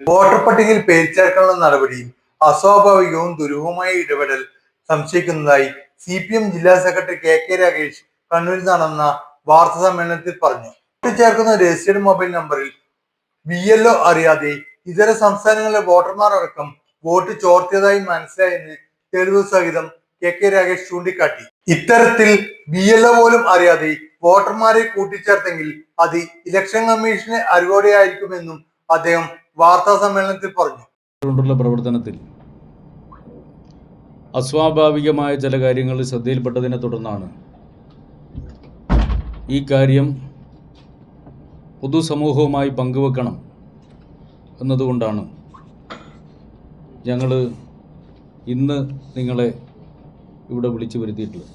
Voter പട്ടികയിൽ പേര് ചേർക്കാനുള്ള നടപടിയിൽ അസ്വാഭാവികവും ദുരൂഹമായ ഇടപെടൽ സംശയിക്കുന്നതായി CPM ജില്ലാ സെക്രട്ടറി കെ രാഗേഷ് കണ്ണൂരിൽ നടന്ന വാർത്താ സമ്മേളനത്തിൽ പറഞ്ഞു. വോട്ട് ചേർക്കുന്ന രജിസ്റ്റേർഡ് മൊബൈൽ നമ്പറിൽ BLO അറിയാതെ ഇതര സംസ്ഥാനങ്ങളിലെ വോട്ടർമാർ അടക്കം വോട്ട് ചോർത്തിയതായി മനസ്സിലായെന്ന് തെളിവ് സഹിതം കെ രാഗേഷ് ചൂണ്ടിക്കാട്ടി. ഇത്തരത്തിൽ BLO പോലും അറിയാതെ വോട്ടർമാരെ കൂട്ടിച്ചേർത്തെങ്കിൽ അത് ഇലക്ഷൻ കമ്മീഷനെ അറിവോടെയായിരിക്കുമെന്നും അദ്ദേഹം വാർത്താ സമ്മേളനത്തിൽ പറഞ്ഞു. പ്രവർത്തനത്തിൽ അസ്വാഭാവികമായ ചില കാര്യങ്ങൾ ശ്രദ്ധയിൽപ്പെട്ടതിനെ തുടർന്നാണ് ഈ കാര്യം പൊതുസമൂഹവുമായി പങ്കുവെക്കണം എന്നതുകൊണ്ടാണ് ഞങ്ങൾ ഇന്ന് നിങ്ങളെ ഇവിടെ വിളിച്ചു വരുത്തിയിട്ടുള്ളത്.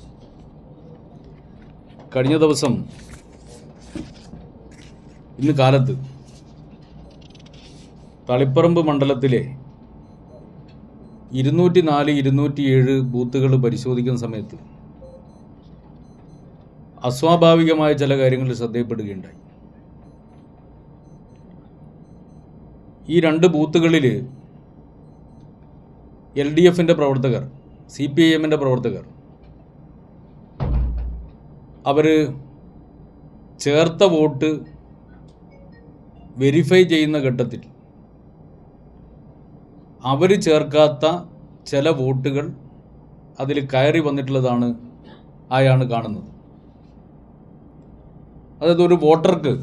കഴിഞ്ഞ ദിവസം ഇന്ന് കാലത്ത് തളിപ്പറമ്പ് മണ്ഡലത്തിലെ 204, 207 ബൂത്തുകൾ പരിശോധിക്കുന്ന സമയത്ത് അസ്വാഭാവികമായ ചില കാര്യങ്ങൾ ശ്രദ്ധയിൽപ്പെടുകയുണ്ടായി. ഈ 2 ബൂത്തുകളിൽ LDFിൻ്റെ പ്രവർത്തകർ, CPIMൻ്റെ പ്രവർത്തകർ അവർ ചേർത്ത വോട്ട് വെരിഫൈ ചെയ്യുന്ന ഘട്ടത്തിൽ അവർ ചേർക്കാത്ത ചില വോട്ടുകൾ അതിൽ കയറി വന്നിട്ടുള്ളതാണ് ആയാണ് കാണുന്നത്. അതായത് ഒരു വോട്ടർക്ക്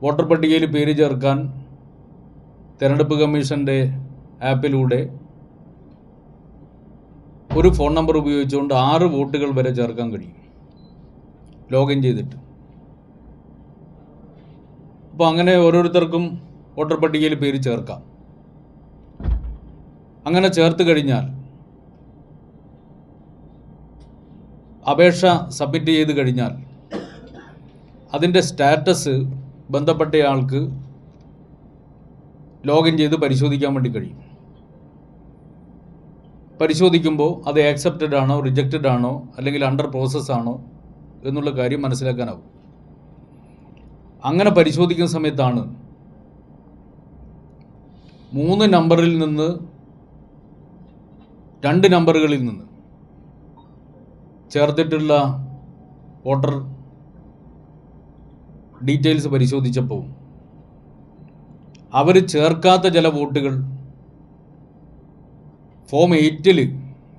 വോട്ടർ പട്ടികയിൽ പേര് ചേർക്കാൻ തിരഞ്ഞെടുപ്പ് കമ്മീഷൻ്റെ ആപ്പിലൂടെ ഒരു ഫോൺ നമ്പർ ഉപയോഗിച്ചുകൊണ്ട് 6 വോട്ടുകൾ വരെ ചേർക്കാൻ കഴിയും ലോഗിൻ ചെയ്തിട്ട്. അപ്പോൾ അങ്ങനെ ഓരോരുത്തർക്കും വോട്ടർ പട്ടികയിൽ പേര് ചേർക്കാം. അങ്ങനെ ചേർത്ത് കഴിഞ്ഞാൽ അപേക്ഷ സബ്മിറ്റ് ചെയ്ത് കഴിഞ്ഞാൽ അതിൻ്റെ സ്റ്റാറ്റസ് ബന്ധപ്പെട്ടയാൾക്ക് ലോഗിൻ ചെയ്ത് പരിശോധിക്കാൻ വേണ്ടി കഴിയും. പരിശോധിക്കുമ്പോൾ അത് ആക്സെപ്റ്റഡ് ആണോ, റിജക്റ്റഡ് ആണോ, അല്ലെങ്കിൽ അണ്ടർ പ്രോസസ് ആണോ എന്നുള്ള കാര്യം മനസ്സിലാക്കാനാവും. അങ്ങനെ പരിശോധിക്കുന്ന സമയത്താണ് 3 നമ്പറിൽ നിന്ന് 2 നമ്പറുകളിൽ നിന്ന് ചേർത്തിട്ടുള്ള വോട്ടർ ഡീറ്റെയിൽസ് പരിശോധിച്ചപ്പോൾ അവർ ചേർക്കാത്ത ചില വോട്ടുകൾ ഫോം 8-ൽ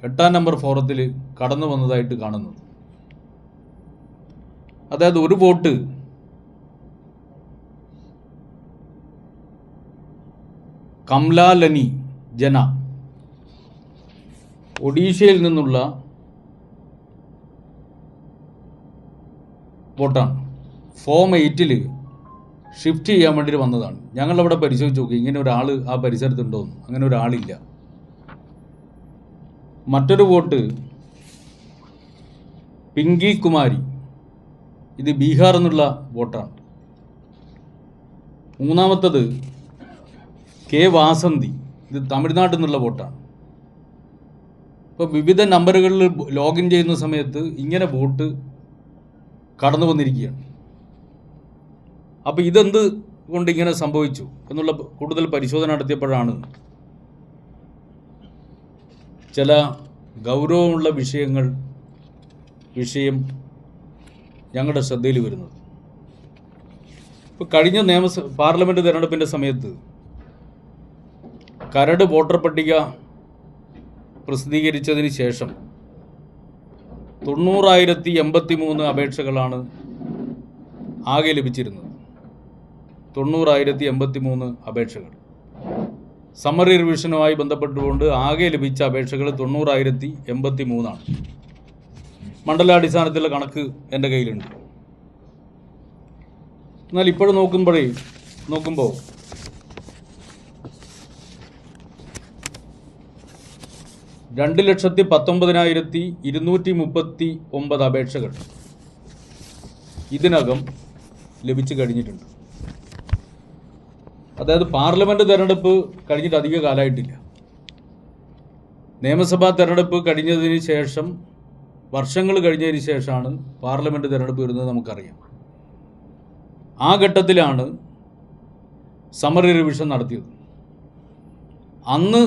8-ാം നമ്പർ ഫോറത്തിൽ കടന്നു വന്നതായിട്ട് കാണുന്നത്. അതായത് ഒരു വോട്ട് കംലാലനി ജന ഒഡീഷയിൽ നിന്നുള്ള വോട്ടാണ്. ഫോം 8-ൽ ഷിഫ്റ്റ് ചെയ്യാൻ വേണ്ടി വന്നതാണ്. ഞങ്ങളവിടെ പരിശോധിച്ച് നോക്കി, ഇങ്ങനെ ഒരാൾ ആ പരിസരത്തുണ്ടോയെന്ന്. അങ്ങനെ ഒരാളില്ല. മറ്റൊരു വോട്ട് പിങ്കി കുമാരി, ഇത് ബീഹാർ എന്നുള്ള വോട്ടാണ്. 3-ാമത്തത് കെ വാസന്തി, ഇത് തമിഴ്നാട്ടിൽ നിന്നുള്ള വോട്ടാണ്. ഇപ്പോൾ വിവിധ നമ്പറുകളിൽ ലോഗിൻ ചെയ്യുന്ന സമയത്ത് ഇങ്ങനെ വോട്ട് കടന്നു വന്നിരിക്കുകയാണ്. അപ്പോൾ ഇതെന്ത് കൊണ്ട് ഇങ്ങനെ സംഭവിച്ചു എന്നുള്ള കൂടുതൽ പരിശോധന നടത്തിയപ്പോഴാണ് ചില ഗൗരവമുള്ള വിഷയം ഞങ്ങളുടെ ശ്രദ്ധയിൽ വരുന്നത്. ഇപ്പോൾ കഴിഞ്ഞ പാർലമെൻറ്റ് തിരഞ്ഞെടുപ്പിൻ്റെ സമയത്ത് കരട് വോട്ടർ പട്ടിക പ്രസിദ്ധീകരിച്ചതിന് ശേഷം 90,083 അപേക്ഷകളാണ് ആകെ ലഭിച്ചിരുന്നത്. 90,083 അപേക്ഷകൾ. സമ്മറി റിവിഷനുമായി ബന്ധപ്പെട്ടുകൊണ്ട് ആകെ ലഭിച്ച അപേക്ഷകൾ 90,083 ആണ്. മണ്ഡലാടിസ്ഥാനത്തിലുള്ള കണക്ക് എൻ്റെ കയ്യിലുണ്ട്. എന്നാൽ ഇപ്പോഴും നോക്കുമ്പോൾ 2,19,239 അപേക്ഷകൾ ഇതിനകം ലഭിച്ചു കഴിഞ്ഞിട്ടുണ്ട്. അതായത് പാർലമെൻറ്റ് തെരഞ്ഞെടുപ്പ് കഴിഞ്ഞിട്ട് അധിക കാലമായിട്ടില്ല. നിയമസഭാ തെരഞ്ഞെടുപ്പ് കഴിഞ്ഞതിന് ശേഷം, വർഷങ്ങൾ കഴിഞ്ഞതിന് ശേഷമാണ് പാർലമെൻറ്റ് തെരഞ്ഞെടുപ്പ് വരുന്നത് നമുക്കറിയാം. ആ ഘട്ടത്തിലാണ് സമ്മറി റിവിഷൻ നടത്തിയത്. അന്ന്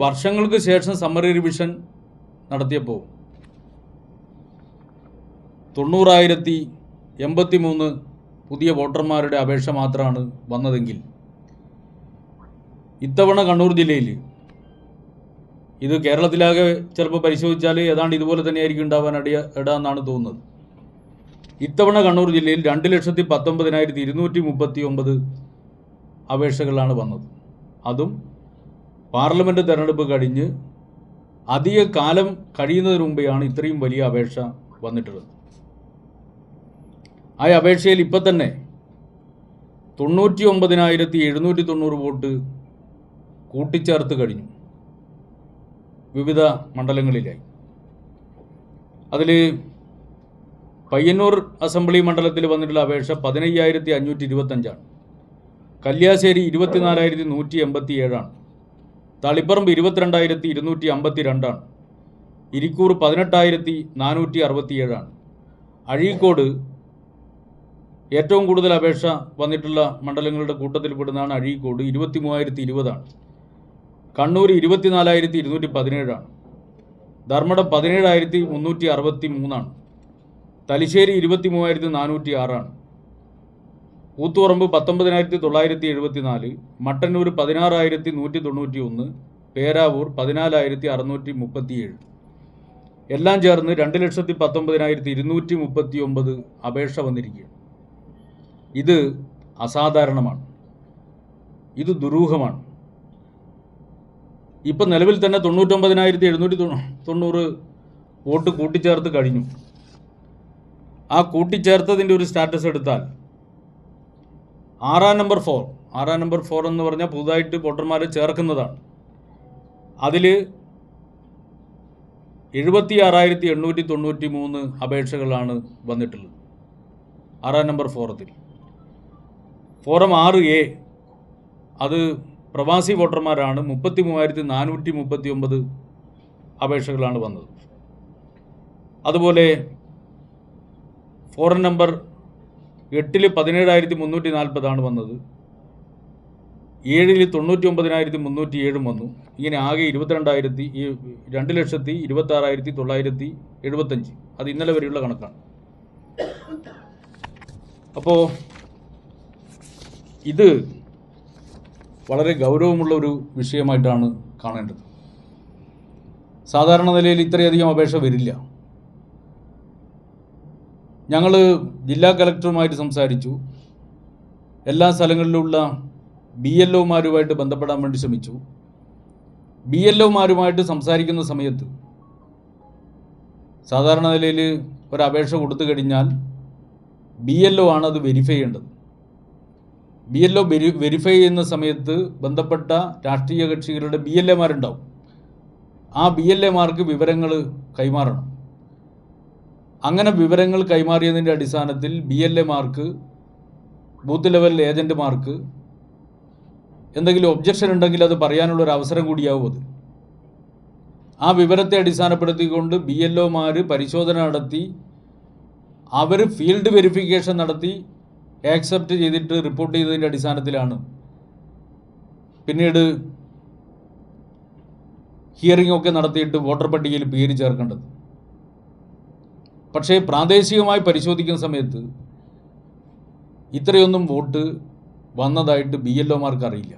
വർഷങ്ങൾക്ക് ശേഷം സമ്മറി റിവിഷൻ നടത്തിയപ്പോൾ 90,083 പുതിയ വോട്ടർമാരുടെ അപേക്ഷ മാത്രമാണ് വന്നതെങ്കിൽ ഇത്തവണ കണ്ണൂർ ജില്ലയിൽ ഇത് കേരളത്തിലാകെ ചിലപ്പോൾ പരിശോധിച്ചാൽ ഏതാണ്ട് ഇതുപോലെ തന്നെയായിരിക്കും ഉണ്ടാവാൻ ഇടാന്നാണ് തോന്നുന്നത്. ഇത്തവണ കണ്ണൂർ ജില്ലയിൽ 2,19,239 അപേക്ഷകളാണ് വന്നത്. അതും പാർലമെൻറ്റ് തെരഞ്ഞെടുപ്പ് കഴിഞ്ഞ് അധിക കാലം കഴിയുന്നതിന് മുമ്പെയാണ് ഇത്രയും വലിയ അപേക്ഷ വന്നിട്ടുള്ളത്. ആ അപേക്ഷയിൽ ഇപ്പം തന്നെ 99,790 വോട്ട് കൂട്ടിച്ചേർത്ത് കഴിഞ്ഞു വിവിധ മണ്ഡലങ്ങളിലായി. അതിൽ പയ്യന്നൂർ അസംബ്ലി മണ്ഡലത്തിൽ വന്നിട്ടുള്ള അപേക്ഷ 15,525 കല്യാശ്ശേരി 24,187 തളിപ്പറമ്പ് 22,252 ഇരിക്കൂർ 18,467 അഴീക്കോട് ഏറ്റവും കൂടുതൽ അപേക്ഷ വന്നിട്ടുള്ള മണ്ഡലങ്ങളുടെ കൂട്ടത്തിൽപ്പെടുന്നതാണ് അഴീക്കോട് 23,020 കണ്ണൂർ 24,217 ധർമ്മടം 17,363 തലശ്ശേരി 23,406 കൂത്തുപറമ്പ് 19,974 മട്ടന്നൂർ 16,191 പേരാവൂർ 14,637 എല്ലാം ചേർന്ന് 2,19,239 അപേക്ഷ വന്നിരിക്കുകയാണ്. ഇത് അസാധാരണമാണ്, ഇത് ദുരൂഹമാണ്. ഇപ്പം നിലവിൽ തന്നെ 99,790 വോട്ട് കൂട്ടിച്ചേർത്ത് കഴിഞ്ഞു. ആ കൂട്ടിച്ചേർത്തതിൻ്റെ ഒരു സ്റ്റാറ്റസ് എടുത്താൽ ആറാം നമ്പർ 4 എന്ന് പറഞ്ഞാൽ പുതുതായിട്ട് വോട്ടർമാരെ ചേർക്കുന്നതാണ്. അതിൽ 76,893 അപേക്ഷകളാണ് വന്നിട്ടുള്ളത്. ആറാം നമ്പർ 4 ഫോറം 6A അത് പ്രവാസി വോട്ടർമാരാണ്. 33,439 അപേക്ഷകളാണ് വന്നത്. അതുപോലെ ഫോറം നമ്പർ 8 17,340 വന്നത്. 7 99,307 വന്നു. ഇങ്ങനെ ആകെ 2,26,975. അത് ഇന്നലെ വരെയുള്ള കണക്കാണ്. അപ്പോൾ ഇത് വളരെ ഗൗരവമുള്ള ഒരു വിഷയമായിട്ടാണ് കാണേണ്ടത്. സാധാരണ നിലയിൽ ഇത്രയധികം അപേക്ഷ വരില്ല. ഞങ്ങൾ ജില്ലാ കലക്ടറുമായിട്ട് സംസാരിച്ചു. എല്ലാ സ്ഥലങ്ങളിലുള്ള BLOമാരുമായിട്ട് ബന്ധപ്പെടാൻ വേണ്ടി ശ്രമിച്ചു. BLOമാരുമായിട്ട് സംസാരിക്കുന്ന സമയത്ത് സാധാരണ നിലയിൽ ഒരപേക്ഷ കൊടുത്തു കഴിഞ്ഞാൽ BLO ആണ് അത് വെരിഫൈ ചെയ്യേണ്ടത്. BLO വെരിഫൈ ചെയ്യുന്ന സമയത്ത് ബന്ധപ്പെട്ട രാഷ്ട്രീയ കക്ഷികളുടെ BLAമാരുണ്ടാവും. ആ BLAമാർക്ക് വിവരങ്ങൾ കൈമാറണം. അങ്ങനെ വിവരങ്ങൾ കൈമാറിയതിൻ്റെ അടിസ്ഥാനത്തിൽ BLAമാർക്ക് ബൂത്ത് ലെവൽ ഏജൻറ്റുമാർക്ക് എന്തെങ്കിലും ഒബ്ജക്ഷൻ ഉണ്ടെങ്കിൽ അത് പറയാനുള്ളൊരു അവസരം കൂടിയാവും അത്. ആ വിവരത്തെ അടിസ്ഥാനപ്പെടുത്തിക്കൊണ്ട് BLOമാർ പരിശോധന നടത്തി അവർ ഫീൽഡ് വെരിഫിക്കേഷൻ നടത്തി ആക്സെപ്റ്റ് ചെയ്തിട്ട് റിപ്പോർട്ട് ചെയ്തതിൻ്റെ അടിസ്ഥാനത്തിലാണ് പിന്നീട് ഹിയറിംഗ് ഒക്കെ നടത്തിയിട്ട് വോട്ടർ പട്ടികയിൽ പേര് ചേർക്കേണ്ടത്. പക്ഷേ പ്രാദേശികമായി പരിശോധിക്കുന്ന സമയത്ത് ഇത്രയൊന്നും വോട്ട് വന്നതായിട്ട് BLOമാർക്ക് അറിയില്ല.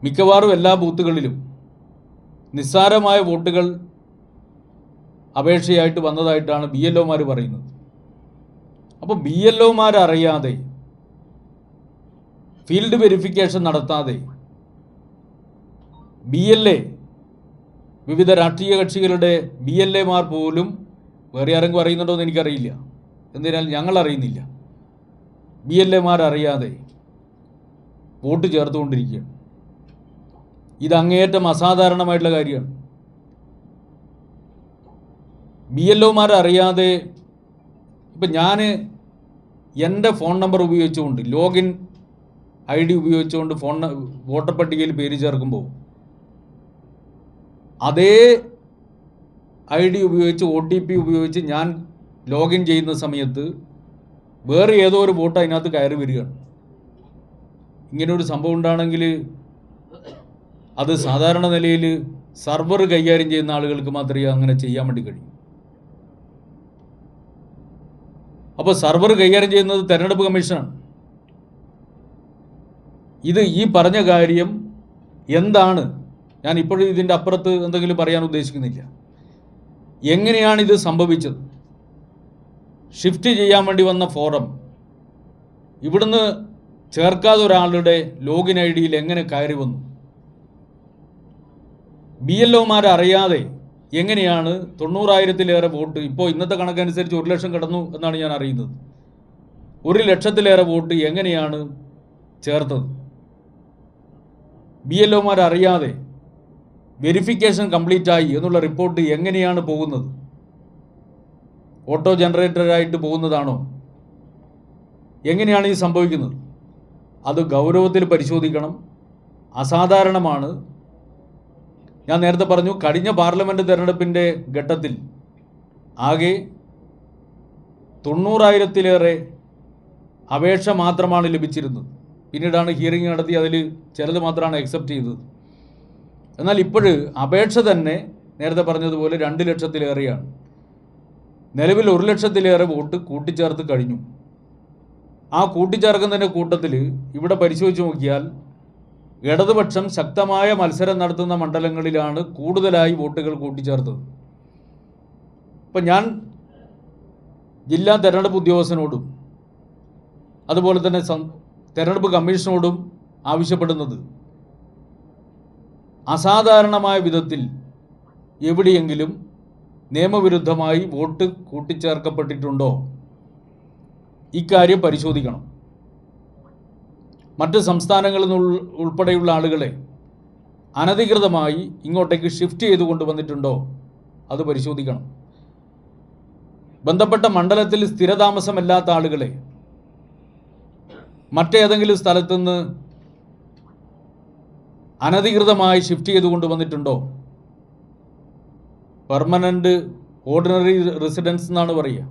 മിക്കവാറും എല്ലാ ബൂത്തുകളിലും നിസ്സാരമായ വോട്ടുകൾ അപേക്ഷയായിട്ട് വന്നതായിട്ടാണ് BLOമാർ പറയുന്നത്. അപ്പോൾ BLOമാരറിയാതെ ഫീൽഡ് വെരിഫിക്കേഷൻ നടത്താതെ BLA വിവിധ രാഷ്ട്രീയ കക്ഷികളുടെ BLAമാർ പോലും വേറെ ആരെങ്കിലും അറിയുന്നുണ്ടോ എന്ന് എനിക്കറിയില്ല. എന്തിനാൽ ഞങ്ങൾ അറിയുന്നില്ല. BLAമാരറിയാതെ വോട്ട് ചേർത്തുകൊണ്ടിരിക്കുകയാണ്. ഇത് അങ്ങേയറ്റം അസാധാരണമായിട്ടുള്ള കാര്യമാണ്. BLOമാരറിയാതെ ഇപ്പം ഞാൻ എൻ്റെ ഫോൺ നമ്പർ ഉപയോഗിച്ചുകൊണ്ട് ലോഗിൻ ID ഉപയോഗിച്ചുകൊണ്ട് വോട്ടർ പട്ടികയിൽ പേര് ചേർക്കുമ്പോൾ അതേ ID ഉപയോഗിച്ച് OTP ഉപയോഗിച്ച് ഞാൻ ലോഗിൻ ചെയ്യുന്ന സമയത്ത് വേറെ ഏതോ ഒരു വോട്ട് അതിനകത്ത് കയറി വരികയാണ്. ഇങ്ങനൊരു സംഭവം ഉണ്ടാണെങ്കിൽ അത് സാധാരണ നിലയിൽ സർവർ കൈകാര്യം ചെയ്യുന്ന ആളുകൾക്ക് മാത്രമേ അങ്ങനെ ചെയ്യാൻ വേണ്ടി കഴിയൂ. അപ്പോൾ സർവർ കൈകാര്യം ചെയ്യുന്നത് തെരഞ്ഞെടുപ്പ് കമ്മീഷനാണ്. ഈ പറഞ്ഞ കാര്യം എന്താണ്, ഞാൻ ഇപ്പോഴും ഇതിൻ്റെ അപ്പുറത്ത് എന്തെങ്കിലും പറയാൻ ഉദ്ദേശിക്കുന്നില്ല. എങ്ങനെയാണ് ഇത് സംഭവിച്ചത്? ഷിഫ്റ്റ് ചെയ്യാൻ വേണ്ടി വന്ന ഫോറം ഇവിടുന്ന് ചേർക്കാതെ ഒരാളുടെ ലോഗിൻ ഐ ഡിയിൽ എങ്ങനെ കയറി വന്നു? BLOമാർ അറിയാതെ എങ്ങനെയാണ് 90,000-ലേറെ വോട്ട്, ഇപ്പോൾ ഇന്നത്തെ കണക്കനുസരിച്ച് 1 ലക്ഷം കടന്നു എന്നാണ് ഞാൻ അറിയുന്നത്, 1 ലക്ഷത്തിലേറെ വോട്ട് എങ്ങനെയാണ് ചേർത്തത്? BLOമാർ അറിയാതെ വെരിഫിക്കേഷൻ കംപ്ലീറ്റ് ആയി എന്നുള്ള റിപ്പോർട്ട് എങ്ങനെയാണ് പോകുന്നത്? ഓട്ടോ ജനറേറ്ററായിട്ട് പോകുന്നതാണോ? എങ്ങനെയാണ് ഈ സംഭവിക്കുന്നത്? അത് ഗൗരവത്തിൽ പരിശോധിക്കണം. അസാധാരണമാണ്. ഞാൻ നേരത്തെ പറഞ്ഞു, കഴിഞ്ഞ പാർലമെൻറ്റ് തെരഞ്ഞെടുപ്പിൻ്റെ ഘട്ടത്തിൽ ആകെ 90,000-ലേറെ അപേക്ഷ മാത്രമാണ് ലഭിച്ചിരുന്നത്. പിന്നീടാണ് ഹിയറിംഗ് നടത്തി അതിൽ ചിലത് മാത്രമാണ് അക്സെപ്റ്റ് ചെയ്തത്. എന്നാൽ ഇപ്പോൾ അപേക്ഷ തന്നെ നേരത്തെ പറഞ്ഞതുപോലെ 2 ലക്ഷത്തിലേറെയാണ്. നിലവിൽ 1 ലക്ഷത്തിലേറെ വോട്ട് കൂട്ടിച്ചേർത്ത് കഴിഞ്ഞു. ആ കൂട്ടിച്ചേർക്കുന്നതിൻ്റെ കൂട്ടത്തിൽ ഇവിടെ പരിശോധിച്ച് നോക്കിയാൽ ഇടതുപക്ഷം ശക്തമായ മത്സരം നടത്തുന്ന മണ്ഡലങ്ങളിലാണ് കൂടുതലായി വോട്ടുകൾ കൂട്ടിച്ചേർത്തത്. ഇപ്പം ഞാൻ ജില്ലാ തെരഞ്ഞെടുപ്പ് ഉദ്യോഗസ്ഥനോടും അതുപോലെ തന്നെ തെരഞ്ഞെടുപ്പ് കമ്മീഷനോടും ആവശ്യപ്പെടുന്നത്, അസാധാരണമായ വിധത്തിൽ എവിടെയെങ്കിലും നിയമവിരുദ്ധമായി വോട്ട് കൂട്ടിച്ചേർക്കപ്പെട്ടിട്ടുണ്ടോ? ഇക്കാര്യം പരിശോധിക്കണം. മറ്റ് സംസ്ഥാനങ്ങളിൽ നിന്ന് ഉൾപ്പെടെയുള്ള ആളുകളെ അനധികൃതമായി ഇങ്ങോട്ടേക്ക് ഷിഫ്റ്റ് ചെയ്ത് കൊണ്ടുവന്നിട്ടുണ്ടോ? അത് പരിശോധിക്കണം. ബന്ധപ്പെട്ട മണ്ഡലത്തിൽ സ്ഥിരതാമസമല്ലാത്ത ആളുകളെ മറ്റേതെങ്കിലും സ്ഥലത്തുനിന്ന് അനധികൃതമായി ഷിഫ്റ്റ് ചെയ്ത് കൊണ്ടുവന്നിട്ടുണ്ടോ? പെർമനൻ്റ് ഓർഡിനറി റെസിഡൻസ് എന്നാണ് പറയുക.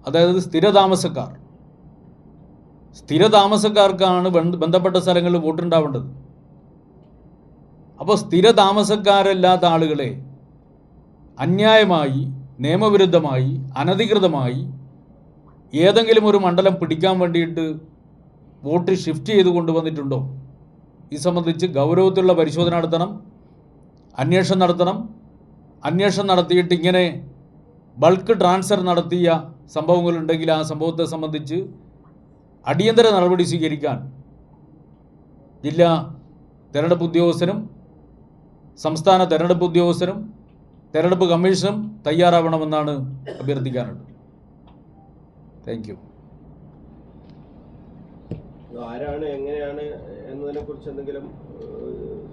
അതായത് സ്ഥിരതാമസക്കാർക്കാണ് ബന്ധപ്പെട്ട സ്ഥലങ്ങളിൽ വോട്ടുണ്ടാവേണ്ടത്. അപ്പോൾ സ്ഥിരതാമസക്കാരല്ലാത്ത ആളുകളെ അന്യായമായി, നിയമവിരുദ്ധമായി, അനധികൃതമായി ഏതെങ്കിലും ഒരു മണ്ഡലം പിടിക്കാൻ വേണ്ടിയിട്ട് വോട്ട് ഷിഫ്റ്റ് ചെയ്ത് കൊണ്ടുവന്നിട്ടുണ്ടോ? ഇത് സംബന്ധിച്ച് ഗൗരവത്തിലുള്ള പരിശോധന നടത്തണം, അന്വേഷണം നടത്തണം. അന്വേഷണം നടത്തിയിട്ട് ഇങ്ങനെ ബൾക്ക് ട്രാൻസ്ഫർ നടത്തിയ സംഭവങ്ങളുണ്ടെങ്കിൽ ആ സംഭവത്തെ സംബന്ധിച്ച് അടിയന്തര നടപടി സ്വീകരിക്കാൻ ജില്ലാ തെരഞ്ഞെടുപ്പ് ഉദ്യോഗസ്ഥനും സംസ്ഥാന തെരഞ്ഞെടുപ്പ് ഉദ്യോഗസ്ഥനും തെരഞ്ഞെടുപ്പ് കമ്മീഷനും തയ്യാറാവണമെന്നാണ് അഭ്യർത്ഥിക്കാനുള്ളത്. Thank you. ആരാണ്, എങ്ങനെയാണ് എന്നതിനെ കുറിച്ച് എന്തെങ്കിലും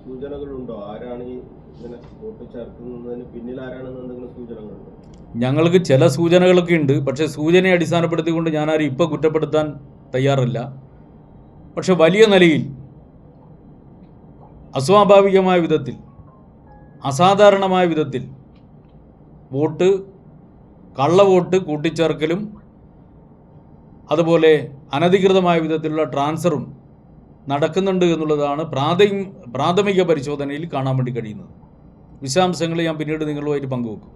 സൂചനകളുണ്ടോ? ആരാണ് ഈ ഇങ്ങനെ വോട്ട് ചേർക്കുന്നതിന് പിന്നിൽ ആരാണെന്ന് എന്തെങ്കിലും സൂചനകളുണ്ടോ? ഞങ്ങൾക്ക് ചില സൂചനകളൊക്കെ ഉണ്ട്. പക്ഷേ സൂചനയെ അടിസ്ഥാനപ്പെടുത്തിക്കൊണ്ട് ഞാനാരും ഇപ്പോൾ കുറ്റപ്പെടുത്താൻ തയ്യാറല്ല. പക്ഷെ വലിയ നിലയിൽ അസ്വാഭാവികമായ വിധത്തിൽ, അസാധാരണമായ വിധത്തിൽ കള്ളവോട്ട് കൂട്ടിച്ചേർക്കലും അതുപോലെ അനധികൃതമായ വിധത്തിലുള്ള ട്രാൻസ്ഫറും നടക്കുന്നുണ്ട് എന്നുള്ളതാണ് പ്രാഥമിക പരിശോധനയിൽ കാണാൻ വേണ്ടി കഴിയുന്നത്. വിശദാംശങ്ങൾ ഞാൻ പിന്നീട് നിങ്ങളുമായിട്ട് പങ്കുവെക്കും.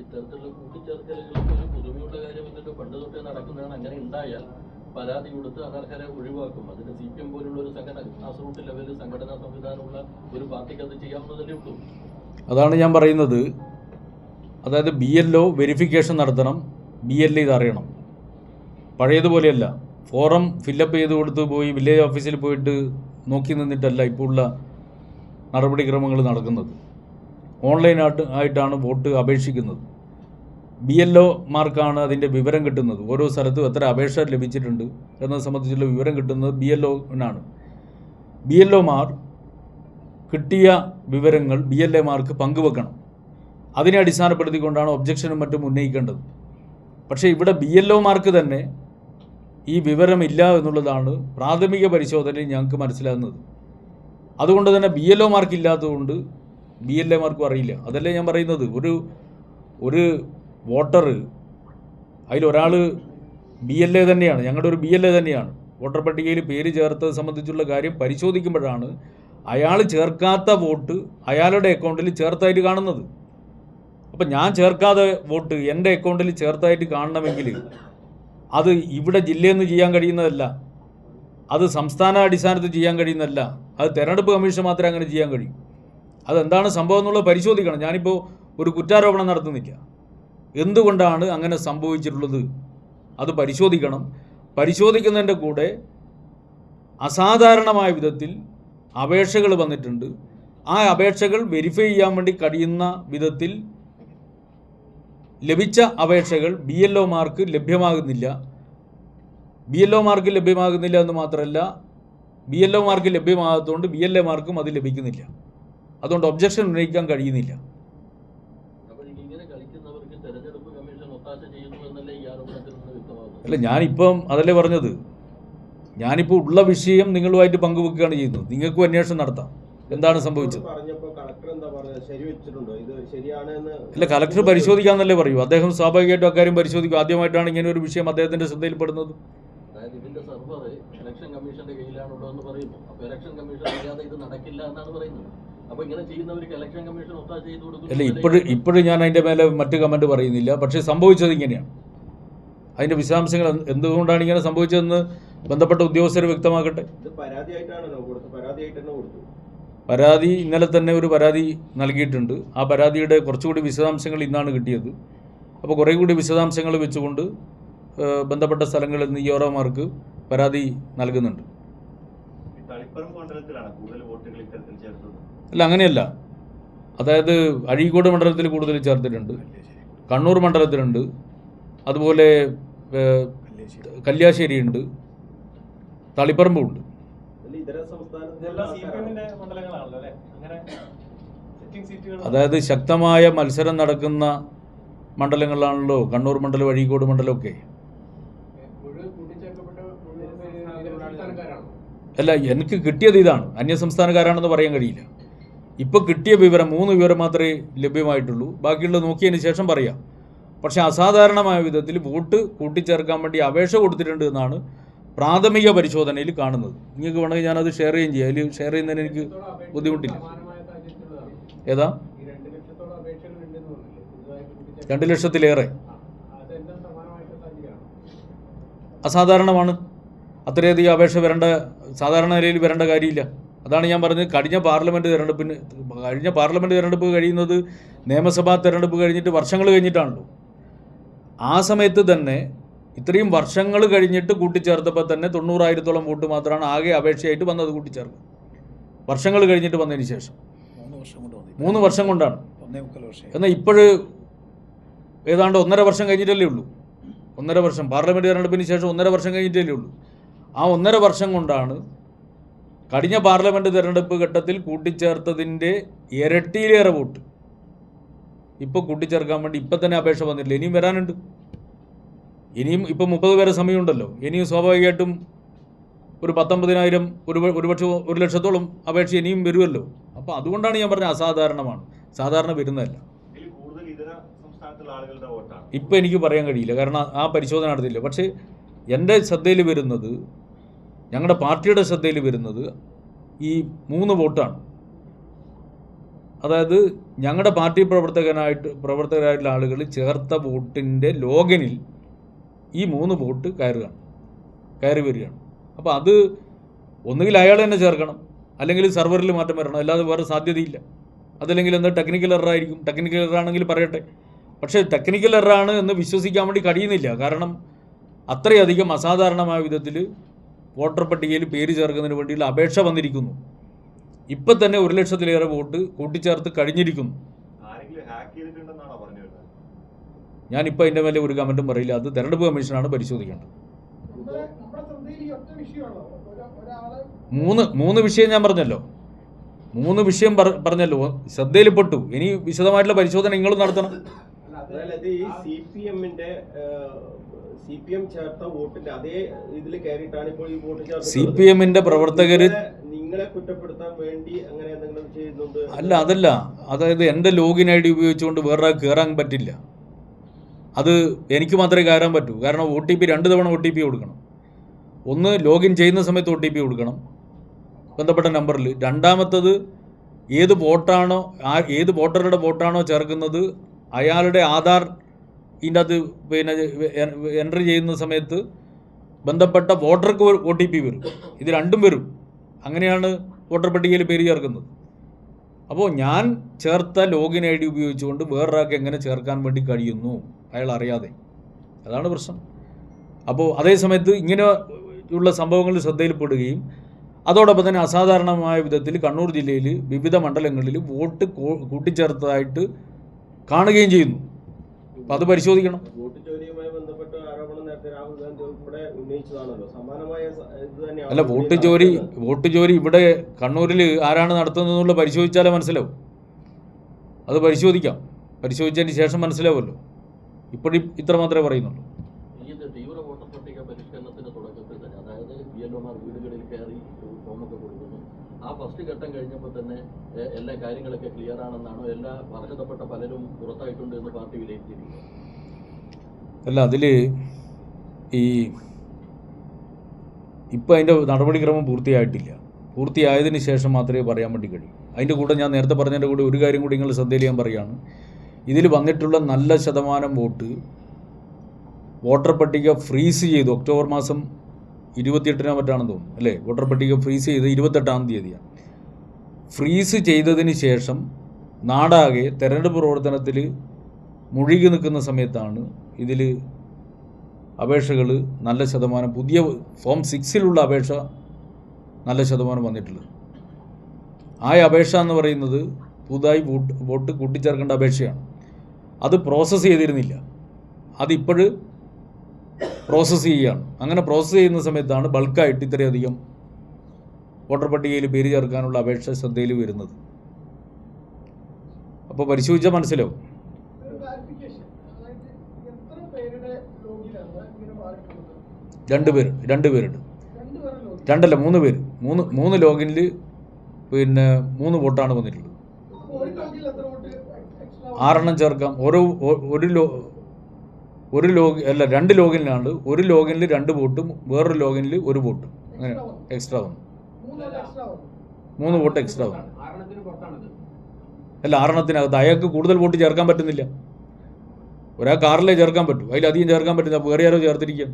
ഇത്തരത്തിലുള്ള കൂട്ടിച്ചേർക്കലുകൾക്ക് ഒരു പുതുമയുള്ള കാര്യമല്ലല്ലോ, പണ്ട് തൊട്ടേ നടക്കുന്നതാണ്. അങ്ങനെ ഉണ്ടായാൽ പരാതി കൊടുത്ത് അനർഹരെ ഒഴിവാക്കും. അതിന് CPM പോലുള്ള ഒരു ഗ്രാസ് ലെവലിൽ സംഘടനാ സംവിധാനമുള്ള ഒരു പാർട്ടിക്ക് അത് ചെയ്യാവുന്നതല്ലേ ഉള്ളൂ. അതാണ് ഞാൻ പറയുന്നത്. അതായത് BLO വെരിഫിക്കേഷൻ നടത്തണം, BLA ഇതറിയണം. പഴയതുപോലെയല്ല, ഫോറം ഫില്ലപ്പ് ചെയ്ത് കൊടുത്ത് പോയി വില്ലേജ് ഓഫീസിൽ പോയിട്ട് നോക്കി നിന്നിട്ടല്ല ഇപ്പോൾ ഉള്ള നടപടിക്രമങ്ങൾ നടക്കുന്നത്. ഓൺലൈനായിട്ടാണ് വോട്ട് അപേക്ഷിക്കുന്നത്. BLOമാർക്കാണ് അതിൻ്റെ വിവരം കിട്ടുന്നത്. ഓരോ സ്ഥലത്തും എത്ര അപേക്ഷ ലഭിച്ചിട്ടുണ്ട് എന്നത് സംബന്ധിച്ചുള്ള വിവരം കിട്ടുന്നത് BLOനാണ്. BLOമാർ കിട്ടിയ വിവരങ്ങൾ BLAമാർക്ക് പങ്കുവെക്കണം. അതിനെ അടിസ്ഥാനപ്പെടുത്തിക്കൊണ്ടാണ് ഒബ്ജക്ഷനും മറ്റും ഉന്നയിക്കേണ്ടത്. പക്ഷേ ഇവിടെ BLOമാർക്ക് തന്നെ ഈ വിവരമില്ല എന്നുള്ളതാണ് പ്രാഥമിക പരിശോധനയിൽ ഞങ്ങൾക്ക് മനസ്സിലാകുന്നത്. അതുകൊണ്ട് തന്നെ BLOമാർക്ക് ഇല്ലാത്തതുകൊണ്ട് BLAമാർക്കും അറിയില്ല. അതല്ലേ ഞാൻ പറയുന്നത്. ഒരു വോട്ടർ അതിലൊരാൾ BLA തന്നെയാണ്, ഞങ്ങളുടെ ഒരു BLA തന്നെയാണ്. വോട്ടർ പട്ടികയിൽ പേര് ചേർത്തത് സംബന്ധിച്ചുള്ള കാര്യം പരിശോധിക്കുമ്പോഴാണ് അയാൾ ചേർക്കാത്ത വോട്ട് അയാളുടെ അക്കൗണ്ടിൽ ചേർത്തായിട്ട് കാണുന്നത്. അപ്പം ഞാൻ ചേർക്കാതെ വോട്ട് എൻ്റെ അക്കൗണ്ടിൽ ചേർത്തായിട്ട് കാണണമെങ്കിൽ അത് ഇവിടെ ജില്ലയിൽ നിന്ന് ചെയ്യാൻ കഴിയുന്നതല്ല, അത് സംസ്ഥാന അടിസ്ഥാനത്തിൽ ചെയ്യാൻ കഴിയുന്നതല്ല, അത് തെരഞ്ഞെടുപ്പ് കമ്മീഷൻ മാത്രമേ അങ്ങനെ ചെയ്യാൻ കഴിയൂ. അതെന്താണ് സംഭവം എന്നുള്ളത് പരിശോധിക്കണം. ഞാനിപ്പോൾ ഒരു കുറ്റാരോപണം നടത്തുന്നില്ല. എന്തുകൊണ്ടാണ് അങ്ങനെ സംഭവിച്ചിട്ടുള്ളത് അത് പരിശോധിക്കണം. പരിശോധിക്കുന്നതിൻ്റെ കൂടെ അസാധാരണമായ വിധത്തിൽ അപേക്ഷകൾ വന്നിട്ടുണ്ട്. ആ അപേക്ഷകൾ വെരിഫൈ ചെയ്യാൻ വേണ്ടി കഴിയുന്ന വിധത്തിൽ ലഭിച്ച അപേക്ഷകൾ BLOമാർക്ക് ലഭ്യമാകുന്നില്ല. BLOമാർക്ക് ലഭ്യമാകുന്നില്ല എന്ന് മാത്രമല്ല, BLOമാർക്ക് ലഭ്യമാകാത്തതുകൊണ്ട് BLAമാർക്കും അത് ലഭിക്കുന്നില്ല. അതുകൊണ്ട് ഒബ്ജക്ഷൻ ഉന്നയിക്കാൻ കഴിയുന്നില്ല. അല്ല, ഞാനിപ്പം അതല്ലേ പറഞ്ഞത്. ഞാനിപ്പോൾ ഉള്ള വിഷയം നിങ്ങളുമായിട്ട് പങ്കുവെക്കുകയാണ് ചെയ്യുന്നത്. നിങ്ങൾക്കും അന്വേഷണം നടത്താം എന്താണ് സംഭവിച്ചത്. അല്ല, കളക്ടർ പരിശോധിക്കാമെന്നല്ലേ പറയൂ. അദ്ദേഹം സ്വാഭാവികമായിട്ടും അക്കാര്യം പരിശോധിക്കും. ആദ്യമായിട്ടാണ് ഇങ്ങനെ ഒരു വിഷയം അദ്ദേഹത്തിന്റെ ശ്രദ്ധയിൽപ്പെടുന്നത്. ഇതിന്റെ സർവർ ഇലക്ഷൻ കമ്മീഷന്റെ കയ്യിലാണുള്ളത് എന്ന് പറയുന്നു. അപ്പൊ ഇലക്ഷൻ കമ്മീഷൻ അറിയാതെ ഇത് നടക്കില്ല എന്നാണ് പറയുന്നത്. അപ്പൊ ഇങ്ങനെ ചെയ്യുന്നവർക്ക് ഇലക്ഷൻ കമ്മീഷൻ ഒത്താശ ചെയ്ത് കൊടുക്കും. അല്ല, ഇപ്പോഴും ഞാൻ അതിന്റെ മേലെ മറ്റു കമന്റ് പറയുന്നില്ല. പക്ഷേ സംഭവിച്ചത് ഇങ്ങനെയാണ്. അതിന്റെ വിശദാംശങ്ങൾ എന്തുകൊണ്ടാണ് ഇങ്ങനെ സംഭവിച്ചതെന്ന് ബന്ധപ്പെട്ട ഉദ്യോഗസ്ഥർ വ്യക്തമാക്കട്ടെ. പരാതി ഇന്നലെ തന്നെ ഒരു പരാതി നൽകിയിട്ടുണ്ട്. ആ പരാതിയുടെ കുറച്ചുകൂടി വിശദാംശങ്ങൾ ഇന്നാണ് കിട്ടിയത്. അപ്പോൾ കുറേ കൂടി വിശദാംശങ്ങൾ വെച്ചുകൊണ്ട് ബന്ധപ്പെട്ട സ്ഥലങ്ങളിൽ നിന്ന് EOമാർക്ക് പരാതി നൽകുന്നുണ്ട്. അല്ല, അങ്ങനെയല്ല. അതായത് അഴീക്കോട് മണ്ഡലത്തിൽ കൂടുതൽ ചേർത്തിട്ടുണ്ട്, കണ്ണൂർ മണ്ഡലത്തിലുണ്ട്, അതുപോലെ കല്യാശ്ശേരിയുണ്ട്, തളിപ്പറമ്പുണ്ട്. അതായത് ശക്തമായ മത്സരം നടക്കുന്ന മണ്ഡലങ്ങളിലാണല്ലോ കണ്ണൂർ മണ്ഡലം, അഴീക്കോട് മണ്ഡലമൊക്കെ. അല്ല, എനിക്ക് കിട്ടിയത് ഇതാണ്. അന്യസംസ്ഥാനക്കാരാണെന്ന് പറയാൻ കഴിയില്ല. ഇപ്പോൾ കിട്ടിയ വിവരം 3 വിവരം മാത്രമേ ലഭ്യമായിട്ടുള്ളൂ. ബാക്കിയുള്ളത് നോക്കിയതിന് ശേഷം പറയാം. പക്ഷേ അസാധാരണമായ വിധത്തിൽ വോട്ട് കൂട്ടിച്ചേർക്കാൻ വേണ്ടി അപേക്ഷ കൊടുത്തിട്ടുണ്ട് എന്നാണ് പ്രാഥമിക പരിശോധനയിൽ കാണുന്നത്. നിങ്ങൾക്ക് വേണമെങ്കിൽ ഞാനത് ഷെയർ ചെയ്യുകയും ചെയ്യാം. അതിൽ ഷെയർ ചെയ്യുന്നതിന് എനിക്ക് ബുദ്ധിമുട്ടില്ല. ഏതാ 2 ലക്ഷത്തിലേറെ അസാധാരണമാണ്. അത്രയധികം അപേക്ഷ വരേണ്ട, സാധാരണ നിലയിൽ വരേണ്ട കാര്യമില്ല. അതാണ് ഞാൻ പറഞ്ഞത്. കഴിഞ്ഞ പാർലമെൻറ്റ് തിരഞ്ഞെടുപ്പ് കഴിയുന്നത് നിയമസഭാ തിരഞ്ഞെടുപ്പ് കഴിഞ്ഞിട്ട് വർഷങ്ങൾ കഴിഞ്ഞിട്ടാണല്ലോ. ആ സമയത്ത് തന്നെ ഇത്രയും വർഷങ്ങൾ കഴിഞ്ഞിട്ട് കൂട്ടിച്ചേർത്തപ്പോൾ തന്നെ 90,000-ഓളം വോട്ട് മാത്രമാണ് ആകെ അപേക്ഷയായിട്ട് വന്നത് കൂട്ടിച്ചേർക്കുക. വർഷങ്ങൾ കഴിഞ്ഞിട്ട് വന്നതിന് ശേഷം 3 വർഷം കൊണ്ടാണ്. എന്നാൽ ഇപ്പോഴ് ഏതാണ്ട് 1.5 വർഷം കഴിഞ്ഞിട്ടല്ലേ ഉള്ളൂ. 1.5 വർഷം പാർലമെൻറ്റ് തിരഞ്ഞെടുപ്പിന് ശേഷം 1.5 വർഷം കഴിഞ്ഞിട്ടല്ലേ ഉള്ളൂ. ആ 1.5 വർഷം കൊണ്ടാണ് കഴിഞ്ഞ പാർലമെൻറ്റ് തിരഞ്ഞെടുപ്പ് ഘട്ടത്തിൽ കൂട്ടിച്ചേർത്തതിൻ്റെ ഇരട്ടിയിലേറെ വോട്ട് ഇപ്പോൾ കൂട്ടിച്ചേർക്കാൻ വേണ്ടി ഇപ്പം തന്നെ അപേക്ഷ വന്നിട്ടില്ല. ഇനിയും വരാനുണ്ട്. ഇനിയും ഇപ്പം 30 പേരെ സമയമുണ്ടല്ലോ. ഇനിയും സ്വാഭാവികമായിട്ടും ഒരു 19,000, ഒരുപക്ഷെ 1 ലക്ഷത്തോളം അപേക്ഷ ഇനിയും വരുമല്ലോ. അപ്പോൾ അതുകൊണ്ടാണ് ഞാൻ പറഞ്ഞത് അസാധാരണമാണ്, സാധാരണ വരുന്നതല്ല. ഇപ്പം എനിക്ക് പറയാൻ കഴിയില്ല, കാരണം ആ പരിശോധന നടത്തില്ല. പക്ഷേ എൻ്റെ ശ്രദ്ധയിൽ വരുന്നത്, ഞങ്ങളുടെ പാർട്ടിയുടെ ശ്രദ്ധയിൽ വരുന്നത് ഈ 3 വോട്ടാണ്. അതായത് ഞങ്ങളുടെ പാർട്ടി പ്രവർത്തകരായിട്ടുള്ള ആളുകൾ ചേർത്ത വോട്ടിൻ്റെ ലോഗിനിൽ ഈ 3 വോട്ട് കയറി വരികയാണ്. അപ്പോൾ അത് ഒന്നുകിൽ അയാൾ തന്നെ ചേർക്കണം, അല്ലെങ്കിൽ സെർവറിൽ മാറ്റം വരണം, അല്ലാതെ വേറെ സാധ്യതയില്ല. അതല്ലെങ്കിൽ എന്താ ടെക്നിക്കൽ എററായിരിക്കും. ടെക്നിക്കൽ എററാണെങ്കിൽ പറയട്ടെ. പക്ഷേ ടെക്നിക്കൽ എററാണ് എന്ന് വിശ്വസിക്കാൻ വേണ്ടി കഴിയുന്നില്ല. കാരണം അത്രയധികം അസാധാരണമായ വിധത്തിൽ വോട്ടർ പട്ടികയിൽ പേര് ചേർക്കുന്നതിന് വേണ്ടിയുള്ള അപേക്ഷ വന്നിരിക്കുന്നു. ഇപ്പം തന്നെ 1 ലക്ഷത്തിലേറെ വോട്ട് കൂട്ടിച്ചേർത്ത് കഴിഞ്ഞിരിക്കുന്നു. ഞാനിപ്പോൾ അതിൻ്റെ മേലെ ഒരു കമൻറ്റും പറയില്ല. അത് തെരഞ്ഞെടുപ്പ് കമ്മീഷനാണ് പരിശോധിക്കേണ്ടത്. 3 വിഷയം ഞാൻ പറഞ്ഞല്ലോ. 3 വിഷയം പറഞ്ഞല്ലോ, ശ്രദ്ധയിൽപ്പെട്ടു. ഇനി വിശദമായിട്ടുള്ള പരിശോധന നിങ്ങൾ നടത്തണം. CPM-ന്റെ പ്രവർത്തകര് നിങ്ങളെ കുറ്റപ്പെടുത്താൻ വേണ്ടി അങ്ങനെ എന്തെങ്കിലും ചെയ്യുന്നുണ്ട്? അതല്ല. അതായത് എൻ്റെ ലോഗിൻ ID ഉപയോഗിച്ചുകൊണ്ട് വേറെ കയറാൻ പറ്റില്ല. അത് എനിക്ക് മാത്രമേ കയറാൻ പറ്റൂ. കാരണം OTP 2 തവണ OTP കൊടുക്കണം. ഒന്ന് ലോഗിൻ ചെയ്യുന്ന സമയത്ത് OTP കൊടുക്കണം ബന്ധപ്പെട്ട നമ്പറിൽ. രണ്ടാമത്തത് ഏത് വോട്ടാണോ ഏത് വോട്ടറുടെ വോട്ടാണോ ചേർക്കുന്നത് അയാളുടെ ആധാർ ഇതിൻ്റെ അകത്ത് പിന്നെ എൻട്രി ചെയ്യുന്ന സമയത്ത് ബന്ധപ്പെട്ട വോട്ടർക്ക് OTP വരും. ഇത് രണ്ടും വരും. അങ്ങനെയാണ് വോട്ടർ പട്ടികയിൽ പേര് ചേർക്കുന്നത്. അപ്പോൾ ഞാൻ ചേർത്ത ലോഗിൻ ID ഉപയോഗിച്ചുകൊണ്ട് വേറൊരാൾക്ക് എങ്ങനെ ചേർക്കാൻ വേണ്ടി കഴിയുന്നു അയാൾ അറിയാതെ? അതാണ് പ്രശ്നം. അപ്പോൾ അതേ സമയത്ത് ഇങ്ങനെയുള്ള സംഭവങ്ങൾ ശ്രദ്ധയിൽപ്പെടുകയും അതോടൊപ്പം തന്നെ അസാധാരണമായ വിധത്തിൽ കണ്ണൂർ ജില്ലയിൽ വിവിധ മണ്ഡലങ്ങളിൽ വോട്ട് കൂട്ടിച്ചേർത്തതായിട്ട് കാണുകയും ചെയ്യുന്നു. അപ്പോൾ അത് പരിശോധിക്കണം. വോട്ട് ചോരിയുമായി ബന്ധപ്പെട്ട ആരോപണം നേരത്തെ രാഹുൽ ഗാന്ധി ഉൾപ്പെടെ ഉന്നയിച്ചതാണല്ലോ. സമാനമായ ഇത് തന്നെയാണ്. അല്ല, വോട്ട് ചോരി ഇവിടെ കണ്ണൂരിൽ ആരാണ് നടത്തുന്നതെന്നുള്ള പരിശോധിച്ചാലേ മനസ്സിലാവും. അത് പരിശോധിക്കാം. പരിശോധിച്ചതിന് ശേഷം മനസ്സിലാവുമല്ലോ. ഇപ്പോഴും ഇത്ര മാത്രമേ പറയുന്നുള്ളൂ. ഇത് തീവ്ര വോട്ടർ പട്ടിക പരിഷ്കരണത്തിന്റെ തുടക്കത്തിൽ തന്നെ, അതായത് BLOമാർ വീടുകളിൽ കയറി ഫോമൊക്കെ കൊടുക്കുന്നു. ആ ഫസ്റ്റ് ഘട്ടം കഴിഞ്ഞപ്പോൾ തന്നെ എല്ലാ കാര്യങ്ങളൊക്കെ ക്ലിയർ ആണെന്നാണോ, എല്ലാ അർഹതപ്പെട്ട പലരും പുറത്തായിട്ടുണ്ട് എന്ന് പാർട്ടി വിലയിരുത്തിയിരിക്കുന്നത്? അല്ല, അതിൽ ഇപ്പം അതിൻ്റെ നടപടിക്രമം പൂർത്തിയായിട്ടില്ല. പൂർത്തിയായതിന് ശേഷം മാത്രമേ പറയാൻ വേണ്ടി കഴിയൂ. അതിൻ്റെ കൂടെ ഞാൻ നേരത്തെ പറഞ്ഞതിൻ്റെ കൂടെ ഒരു കാര്യം കൂടി നിങ്ങൾ ശ്രദ്ധയിൽ ഞാൻ പറയുകയാണ്. ഇതിൽ വന്നിട്ടുള്ള നല്ല ശതമാനം വോട്ടർ പട്ടിക ഫ്രീസ് ചെയ്തു. ഒക്ടോബർ മാസം 28 മറ്റാണെന്ന് തോന്നുന്നു അല്ലേ? വോട്ടർ പട്ടിക ഫ്രീസ് ചെയ്ത് 28-ാം തീയതിയാണ്. ഫ്രീസ് ചെയ്തതിന് ശേഷം നാടാകെ തെരഞ്ഞെടുപ്പ് പ്രവർത്തനത്തിൽ മുഴുകി നിൽക്കുന്ന സമയത്താണ് ഇതിൽ അപേക്ഷകൾ നല്ല ശതമാനം, പുതിയ ഫോം 6-ലുള്ള അപേക്ഷ നല്ല ശതമാനം വന്നിട്ടുള്ളത്. ആ അപേക്ഷ എന്ന് പറയുന്നത് പുതുതായി വോട്ട് കൂട്ടിച്ചേർക്കേണ്ട അപേക്ഷയാണ്. അത് പ്രോസസ്സ് ചെയ്തിരുന്നില്ല. അതിപ്പോഴ് പ്രോസസ്സ് ചെയ്യുകയാണ്. അങ്ങനെ പ്രോസസ്സ് ചെയ്യുന്ന സമയത്താണ് ബൾക്കായിട്ട് ഇത്രയധികം വോട്ടർ പട്ടികയിൽ പേര് ചേർക്കാനുള്ള അപേക്ഷ ശ്രദ്ധയിൽ വരുന്നത്. അപ്പോൾ പരിശോധിച്ചാൽ മനസ്സിലാവും. രണ്ട് പേരുണ്ട്. രണ്ടല്ല, 3 പേര്. മൂന്ന് ലോഗിനിൽ പിന്നെ 3 വോട്ടാണ് വന്നിട്ടുള്ളത്. 6 ചേർക്കാം. രണ്ട് ലോഗിനിലാണ്. ഒരു ലോഗിനിൽ 2 വോട്ടും വേറൊരു ലോഗിനിൽ 1 വോട്ടും. അങ്ങനെ എക്സ്ട്രാ വന്നു. 3 വോട്ട് എക്സ്ട്രാ വന്നു. അല്ല, 6-ത്തിനകത്ത് അയാൾക്ക് കൂടുതൽ വോട്ട് ചേർക്കാൻ പറ്റുന്നില്ല. ഒരാൾക്ക് 6 ചേർക്കാൻ പറ്റൂ, അതിലധികം ചേർക്കാൻ പറ്റില്ല. വേറെ ആരോ ചേർത്തിരിക്കുക.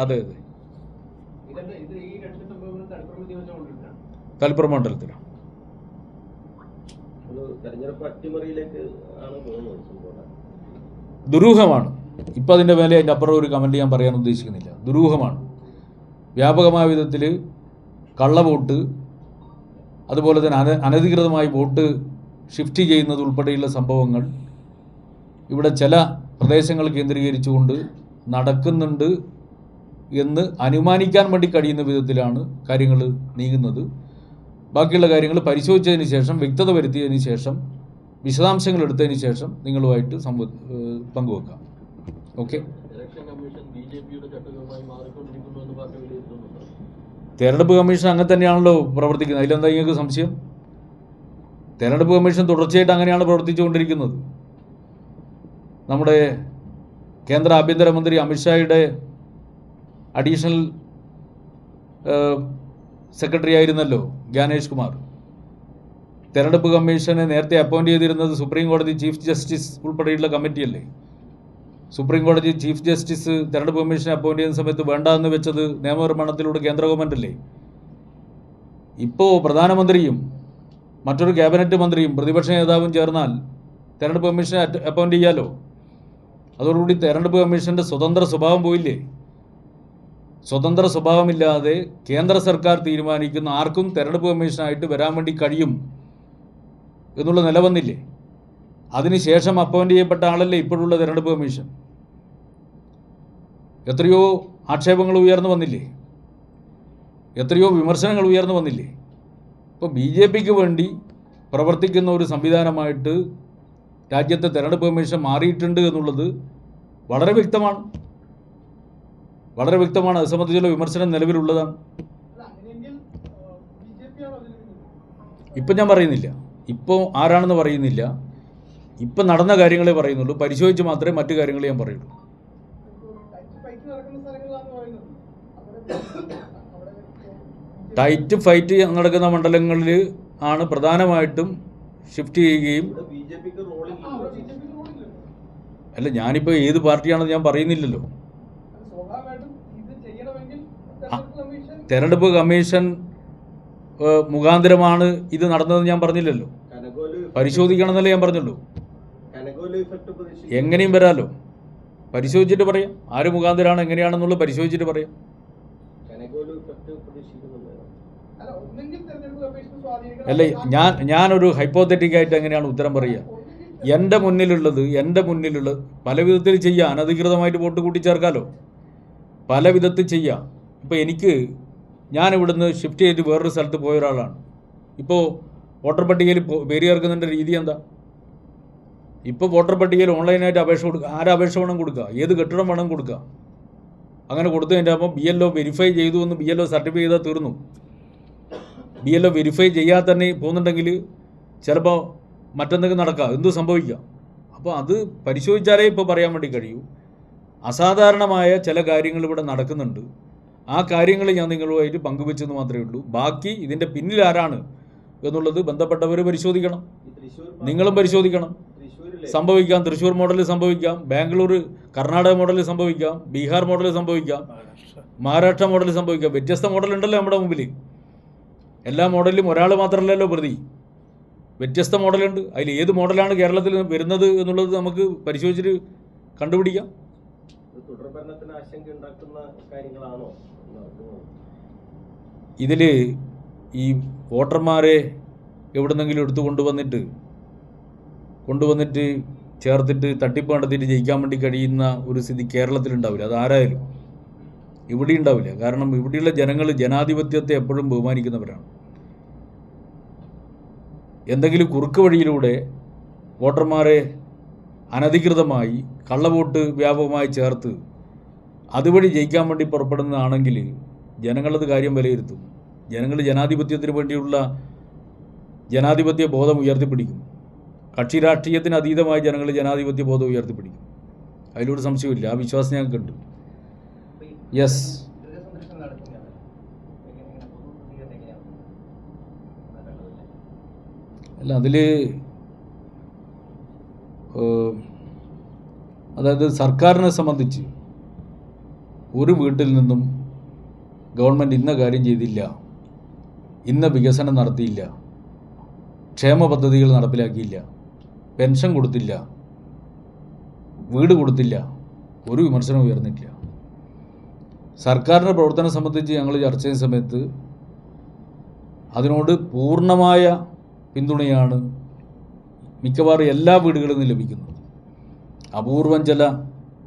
അതെ. തളിപ്പറമ്പ് മണ്ഡലത്തിലാണ്. തെരഞ്ഞെടുപ്പ് അട്ടിമറിയിലേക്ക് ആണ് പോകുന്നത്. ദുരൂഹമാണ്. ഇപ്പം അതിൻ്റെ മേലെ അതിൻ്റെ അപ്പുറം ഒരു കമൻറ്റ് ഞാൻ പറയാൻ ഉദ്ദേശിക്കുന്നില്ല. ദുരൂഹമാണ്. വ്യാപകമായ വിധത്തിൽ കള്ളവോട്ട്, അതുപോലെ തന്നെ അനധികൃതമായി വോട്ട് ഷിഫ്റ്റ് ചെയ്യുന്നത് ഉൾപ്പെടെയുള്ള സംഭവങ്ങൾ ഇവിടെ ചില പ്രദേശങ്ങൾ കേന്ദ്രീകരിച്ചുകൊണ്ട് നടക്കുന്നുണ്ട് എന്ന് അനുമാനിക്കാൻ വേണ്ടി കഴിയുന്ന വിധത്തിലാണ് കാര്യങ്ങൾ നീങ്ങുന്നത്. ബാക്കിയുള്ള കാര്യങ്ങൾ പരിശോധിച്ചതിന് ശേഷം, വ്യക്തത വരുത്തിയതിന് ശേഷം, വിശദാംശങ്ങൾ എടുത്തതിന് ശേഷം നിങ്ങളുമായിട്ട് പങ്കുവെക്കാം. ഓക്കെ. തെരഞ്ഞെടുപ്പ് കമ്മീഷൻ അങ്ങനെ തന്നെയാണല്ലോ പ്രവർത്തിക്കുന്നത്. അതിലെന്താ നിങ്ങൾക്ക് സംശയം? തെരഞ്ഞെടുപ്പ് കമ്മീഷൻ തുടർച്ചയായിട്ട് അങ്ങനെയാണ് പ്രവർത്തിച്ചുകൊണ്ടിരിക്കുന്നത്. നമ്മുടെ കേന്ദ്ര ആഭ്യന്തരമന്ത്രി അമിത്ഷായുടെ അഡീഷണൽ സെക്രട്ടറി ആയിരുന്നല്ലോ ജ്ഞാനേഷ് കുമാർ. തെരഞ്ഞെടുപ്പ് കമ്മീഷനെ നേരത്തെ അപ്പോയിൻ്റ് ചെയ്തിരുന്നത് സുപ്രീം കോടതി ചീഫ് ജസ്റ്റിസ് ഉൾപ്പെടെയുള്ള കമ്മിറ്റിയല്ലേ. സുപ്രീം കോടതി ചീഫ് ജസ്റ്റിസ് തെരഞ്ഞെടുപ്പ് കമ്മീഷനെ അപ്പോയിൻ്റ് ചെയ്യുന്ന സമയത്ത് വേണ്ടാന്ന് വെച്ചത് നിയമനിർമ്മാണത്തിലൂടെ കേന്ദ്ര ഗവൺമെൻറ്റല്ലേ. ഇപ്പോൾ പ്രധാനമന്ത്രിയും മറ്റൊരു ക്യാബിനറ്റ് മന്ത്രിയും പ്രതിപക്ഷ നേതാവും ചേർന്നാൽ തെരഞ്ഞെടുപ്പ് കമ്മീഷനെ അപ്പോയിൻ്റ് ചെയ്യാമല്ലോ. അതോടുകൂടി തെരഞ്ഞെടുപ്പ് കമ്മീഷൻ്റെ സ്വതന്ത്ര സ്വഭാവം പോയില്ലേ. സ്വതന്ത്ര സ്വഭാവമില്ലാതെ കേന്ദ്ര സർക്കാർ തീരുമാനിക്കുന്ന ആർക്കും തെരഞ്ഞെടുപ്പ് കമ്മീഷനായിട്ട് വരാൻ വേണ്ടി കഴിയും എന്നുള്ള നില വന്നില്ലേ. അതിനുശേഷം അപ്പോയിൻ്റ് ചെയ്യപ്പെട്ട ആളല്ലേ ഇപ്പോഴുള്ള തെരഞ്ഞെടുപ്പ് കമ്മീഷൻ. എത്രയോ ആക്ഷേപങ്ങൾ ഉയർന്നു വന്നില്ലേ, എത്രയോ വിമർശനങ്ങൾ ഉയർന്നു വന്നില്ലേ. ഇപ്പോൾ BJPക്ക് വേണ്ടി പ്രവർത്തിക്കുന്ന ഒരു സംവിധാനമായിട്ട് രാജ്യത്തെ തെരഞ്ഞെടുപ്പ് കമ്മീഷൻ മാറിയിട്ടുണ്ട് എന്നുള്ളത് വളരെ വ്യക്തമാണ്. അത് സംബന്ധിച്ചുള്ള വിമർശനം നിലവിലുള്ളതാണ്. ഇപ്പം ഞാൻ പറയുന്നില്ല, ഇപ്പോൾ ആരാണെന്ന് പറയുന്നില്ല. ഇപ്പം നടന്ന കാര്യങ്ങളെ പറയുന്നുള്ളൂ. പരിശോധിച്ച് മാത്രമേ മറ്റു കാര്യങ്ങൾ ഞാൻ പറയുള്ളൂ. ടൈറ്റ് ഫൈറ്റ് നടക്കുന്ന മണ്ഡലങ്ങളിൽ ആണ് പ്രധാനമായിട്ടും ഷിഫ്റ്റ് ചെയ്യുകയും. ഇവിടെ ബിജെപിക്ക് റോളിംഗ് അല്ല, ഞാനിപ്പോൾ ഏത് പാർട്ടിയാണെന്ന് ഞാൻ പറയുന്നില്ലല്ലോ. തെരഞ്ഞെടുപ്പ് കമ്മീഷൻ മുഖാന്തരമാണ് ഇത് നടന്നതെന്ന് ഞാൻ പറഞ്ഞില്ലല്ലോ. പരിശോധിക്കണം എന്നല്ലേ ഞാൻ പറഞ്ഞുള്ളൂ. എങ്ങനെയും വരാമല്ലോ, പരിശോധിച്ചിട്ട് പറയാം. ആര് മുഖാന്തരമാണ് എങ്ങനെയാണെന്നുള്ളത് പരിശോധിച്ചിട്ട് പറയാം. അല്ലേ, ഞാനൊരു ഹൈപ്പോത്തറ്റിക്കായിട്ട് എങ്ങനെയാണ് ഉത്തരം പറയുക? എൻ്റെ മുന്നിലുള്ളത് പല വിധത്തിൽ ചെയ്യാം. അനധികൃതമായിട്ട് വോട്ട് കൂട്ടിച്ചേർക്കാമല്ലോ, പല വിധത്തിൽ ചെയ്യാം. ഇപ്പോൾ ഞാൻ ഇവിടുന്ന് ഷിഫ്റ്റ് ചെയ്തിട്ട് വേറൊരു സ്ഥലത്ത് പോയ ഒരാളാണ്. ഇപ്പോൾ വോട്ടർ പട്ടികയിൽ പേര് ചേർക്കുന്നതിൻ്റെ രീതി എന്താ? ഇപ്പോൾ വോട്ടർ പട്ടികയിൽ ഓൺലൈനായിട്ട് അപേക്ഷ കൊടുക്കുക. അപേക്ഷ വേണം കൊടുക്കുക, ഏത് കെട്ടിടം വേണം കൊടുക്കുക. അങ്ങനെ കൊടുത്തതിൻ്റെ ആകുമ്പോൾ BLO വെരിഫൈ ചെയ്തു എന്ന് BLO സർട്ടിഫൈ ചെയ്താൽ തീർന്നു. BLO വെരിഫൈ ചെയ്യാതെ തന്നെ പോകുന്നുണ്ടെങ്കിൽ ചിലപ്പോൾ മറ്റെന്തെങ്കിലും നടക്കുക, എന്തു സംഭവിക്കാം. അപ്പോൾ അത് പരിശോധിച്ചാലേ ഇപ്പോൾ പറയാൻ വേണ്ടി കഴിയൂ. അസാധാരണമായ ചില കാര്യങ്ങൾ ഇവിടെ നടക്കുന്നുണ്ട്. ആ കാര്യങ്ങൾ ഞാൻ നിങ്ങളുമായിട്ട് പങ്കുവെച്ചെന്ന് മാത്രമേ ഉള്ളൂ. ബാക്കി ഇതിൻ്റെ പിന്നിൽ ആരാണ് എന്നുള്ളത് ബന്ധപ്പെട്ടവർ പരിശോധിക്കണം, നിങ്ങളും പരിശോധിക്കണം. സംഭവിക്കാം, തൃശ്ശൂർ മോഡലിൽ സംഭവിക്കാം, ബാംഗ്ലൂർ കർണാടക മോഡലിൽ സംഭവിക്കാം, ബീഹാർ മോഡലിൽ സംഭവിക്കാം, മഹാരാഷ്ട്ര മോഡലിൽ സംഭവിക്കാം. വ്യത്യസ്ത മോഡലുണ്ടല്ലോ നമ്മുടെ മുമ്പിൽ. എല്ലാ മോഡലിലും ഒരാൾ മാത്രമല്ലല്ലോ പ്രതി, വ്യത്യസ്ത മോഡലുണ്ട്. അതിൽ ഏത് മോഡലാണ് കേരളത്തിൽ വരുന്നത് എന്നുള്ളത് നമുക്ക് പരിശോധിച്ചിട്ട് കണ്ടുപിടിക്കാം. ഇതിൽ ഈ വോട്ടർമാരെ എവിടുന്നെങ്കിലും എടുത്തു കൊണ്ടുവന്നിട്ട് ചേർത്തിട്ട് തട്ടിപ്പ് നടത്തിയിട്ട് ജയിക്കാൻ വേണ്ടി കഴിയുന്ന ഒരു സ്ഥിതി കേരളത്തിലുണ്ടാവില്ല. അതാരായാലും ഇവിടെ ഉണ്ടാവില്ല. കാരണം ഇവിടെയുള്ള ജനങ്ങൾ ജനാധിപത്യത്തെ എപ്പോഴും ബഹുമാനിക്കുന്നവരാണ്. എന്തെങ്കിലും കുറുക്ക് വഴിയിലൂടെ വോട്ടർമാരെ അനധികൃതമായി കള്ളവോട്ട് വ്യാപകമായി ചേർത്ത് അതുവഴി ജയിക്കാൻ വേണ്ടി പുറപ്പെടുന്നതാണെങ്കിൽ ജനങ്ങളത് കാര്യം വിലയിരുത്തും. ജനങ്ങൾ ജനാധിപത്യത്തിന് വേണ്ടിയുള്ള ജനാധിപത്യ ബോധം ഉയർത്തിപ്പിടിക്കും. കക്ഷി രാഷ്ട്രീയത്തിന് അതീതമായി ജനങ്ങൾ ജനാധിപത്യ ബോധം ഉയർത്തിപ്പിടിക്കും. അതിലൊരു സംശയമില്ല. ആ വിശ്വാസം ഞങ്ങൾക്കുണ്ട്. യെസ്, അല്ല അതിൽ അതായത് സർക്കാരിനെ സംബന്ധിച്ച് ഒരു വീട്ടിൽ നിന്നും ഗവൺമെൻറ് ഇന്ന കാര്യം ചെയ്തില്ല, ഇന്ന വികസനം നടത്തിയില്ല, ക്ഷേമ പദ്ധതികൾ നടപ്പിലാക്കിയില്ല, പെൻഷൻ കൊടുത്തില്ല, വീട് കൊടുത്തില്ല, ഒരു വിമർശനം ഉയർന്നിട്ടില്ല. സർക്കാരിൻ്റെ പ്രവർത്തനം സംബന്ധിച്ച് ഞങ്ങൾ ചർച്ച ചെയ്യുന്ന സമയത്ത് അതിനോട് പൂർണ്ണമായ പിന്തുണയാണ് മിക്കവാറും എല്ലാ വീടുകളിൽ നിന്നും ലഭിക്കുന്നത്. അപൂർവം ചില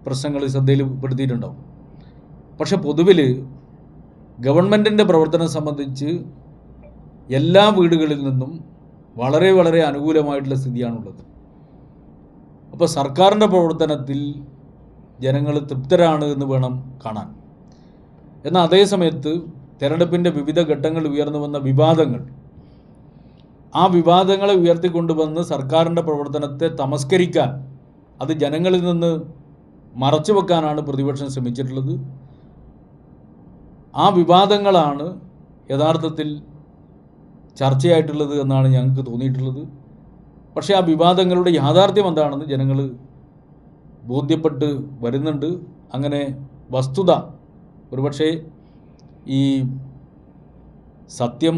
പ്രശ്നങ്ങൾ ശ്രദ്ധയിൽപ്പെടുത്തിയിട്ടുണ്ടാവും. പക്ഷെ പൊതുവിൽ ഗവൺമെൻറ്റിൻ്റെ പ്രവർത്തനം സംബന്ധിച്ച് എല്ലാ വീടുകളിൽ നിന്നും വളരെ വളരെ അനുകൂലമായിട്ടുള്ള സ്ഥിതിയാണുള്ളത്. അപ്പോൾ സർക്കാരിൻ്റെ പ്രവർത്തനത്തിൽ ജനങ്ങൾ തൃപ്തരാണ് എന്ന് വേണം കാണാൻ. എന്നാൽ അതേ സമയത്ത് തെരഞ്ഞെടുപ്പിൻ്റെ വിവിധ ഘട്ടങ്ങളിൽ ഉയർന്നു വന്ന വിവാദങ്ങൾ, ആ വിവാദങ്ങളെ ഉയർത്തിക്കൊണ്ടുവന്ന് സർക്കാരിൻ്റെ പ്രവർത്തനത്തെ തമസ്കരിക്കാൻ, അത് ജനങ്ങളിൽ നിന്ന് മറച്ചു വെക്കാനാണ് പ്രതിപക്ഷം ശ്രമിച്ചിട്ടുള്ളത്. ആ വിവാദങ്ങളാണ് യഥാർത്ഥത്തിൽ ചർച്ചയായിട്ടുള്ളത് എന്നാണ് ഞങ്ങൾക്ക് തോന്നിയിട്ടുള്ളത്. പക്ഷേ ആ വിവാദങ്ങളുടെ യാഥാർത്ഥ്യം എന്താണെന്ന് ജനങ്ങൾ ബോധ്യപ്പെട്ട് വരുന്നുണ്ട്. അങ്ങനെ വസ്തുത, ഒരുപക്ഷെ ഈ സത്യം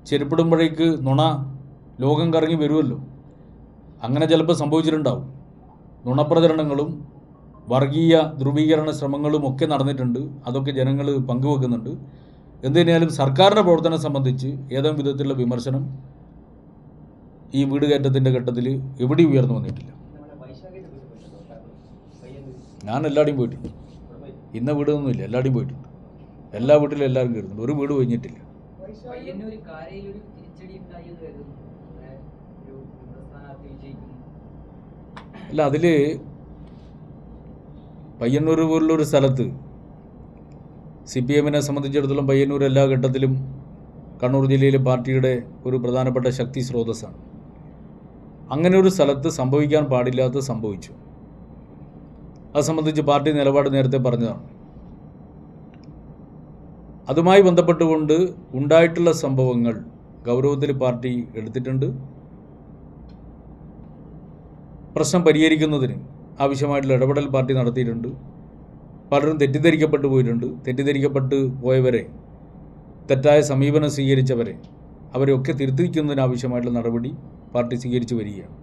ചെരുപ്പിടുമ്പോഴേക്ക് നുണ ലോകം കറങ്ങി വരുമല്ലോ, അങ്ങനെ ചിലപ്പോൾ സംഭവിച്ചിട്ടുണ്ടാവും. നുണപ്രചരണങ്ങളും വർഗീയ ധ്രുവീകരണ ശ്രമങ്ങളും ഒക്കെ നടന്നിട്ടുണ്ട്. അതൊക്കെ ജനങ്ങൾ പങ്കുവെക്കുന്നുണ്ട്. എന്തിനായാലും സർക്കാരിൻ്റെ പ്രവർത്തനം സംബന്ധിച്ച് ഏതെങ്കിലും വിധത്തിലുള്ള വിമർശനം ഈ വീട് കയറ്റത്തിൻ്റെ ഘട്ടത്തിൽ എവിടെയും ഉയർന്നു വന്നിട്ടില്ല. ഞാൻ എല്ലാവരുടെയും പോയിട്ടുണ്ട്. ഇന്ന വീടൊന്നുമില്ല, എല്ലാവരുടെയും പോയിട്ടുണ്ട്. എല്ലാ വീട്ടിലും എല്ലാവരും കയറുന്നുണ്ട്. ഒരു വീട് കഴിഞ്ഞിട്ടില്ല. അല്ല, അതിൽ പയ്യന്നൂർ പോലുള്ളൊരു സ്ഥലത്ത് CPM-നെ സംബന്ധിച്ചിടത്തോളം പയ്യന്നൂർ എല്ലാ ഘട്ടത്തിലും കണ്ണൂർ ജില്ലയിലെ പാർട്ടിയുടെ ഒരു പ്രധാനപ്പെട്ട ശക്തി സ്രോതസ്സാണ്. അങ്ങനെ ഒരു സ്ഥലത്ത് സംഭവിക്കാൻ പാടില്ലാത്തത് സംഭവിച്ചു. അത് സംബന്ധിച്ച് പാർട്ടി നിലപാട് നേരത്തെ പറഞ്ഞതാണ്. അതുമായി ബന്ധപ്പെട്ടുകൊണ്ട് ഉണ്ടായിട്ടുള്ള സംഭവങ്ങൾ ഗൗരവത്തിൽ പാർട്ടി എടുത്തിട്ടുണ്ട്. പ്രശ്നം പരിഹരിക്കുന്നതിന് ആവശ്യമായിട്ടുള്ള ഇടപെടൽ പാർട്ടി നടത്തിയിട്ടുണ്ട്. പലരും തെറ്റിദ്ധരിക്കപ്പെട്ടു പോയിട്ടുണ്ട്. തെറ്റിദ്ധരിക്കപ്പെട്ട് പോയവരെ, തെറ്റായ സമീപനം സ്വീകരിച്ചവരെ, അവരെയൊക്കെ തിരുത്തിക്കുന്നതിന് ആവശ്യമായിട്ടുള്ള നടപടി പാർട്ടി സ്വീകരിച്ചു വരികയാണ്.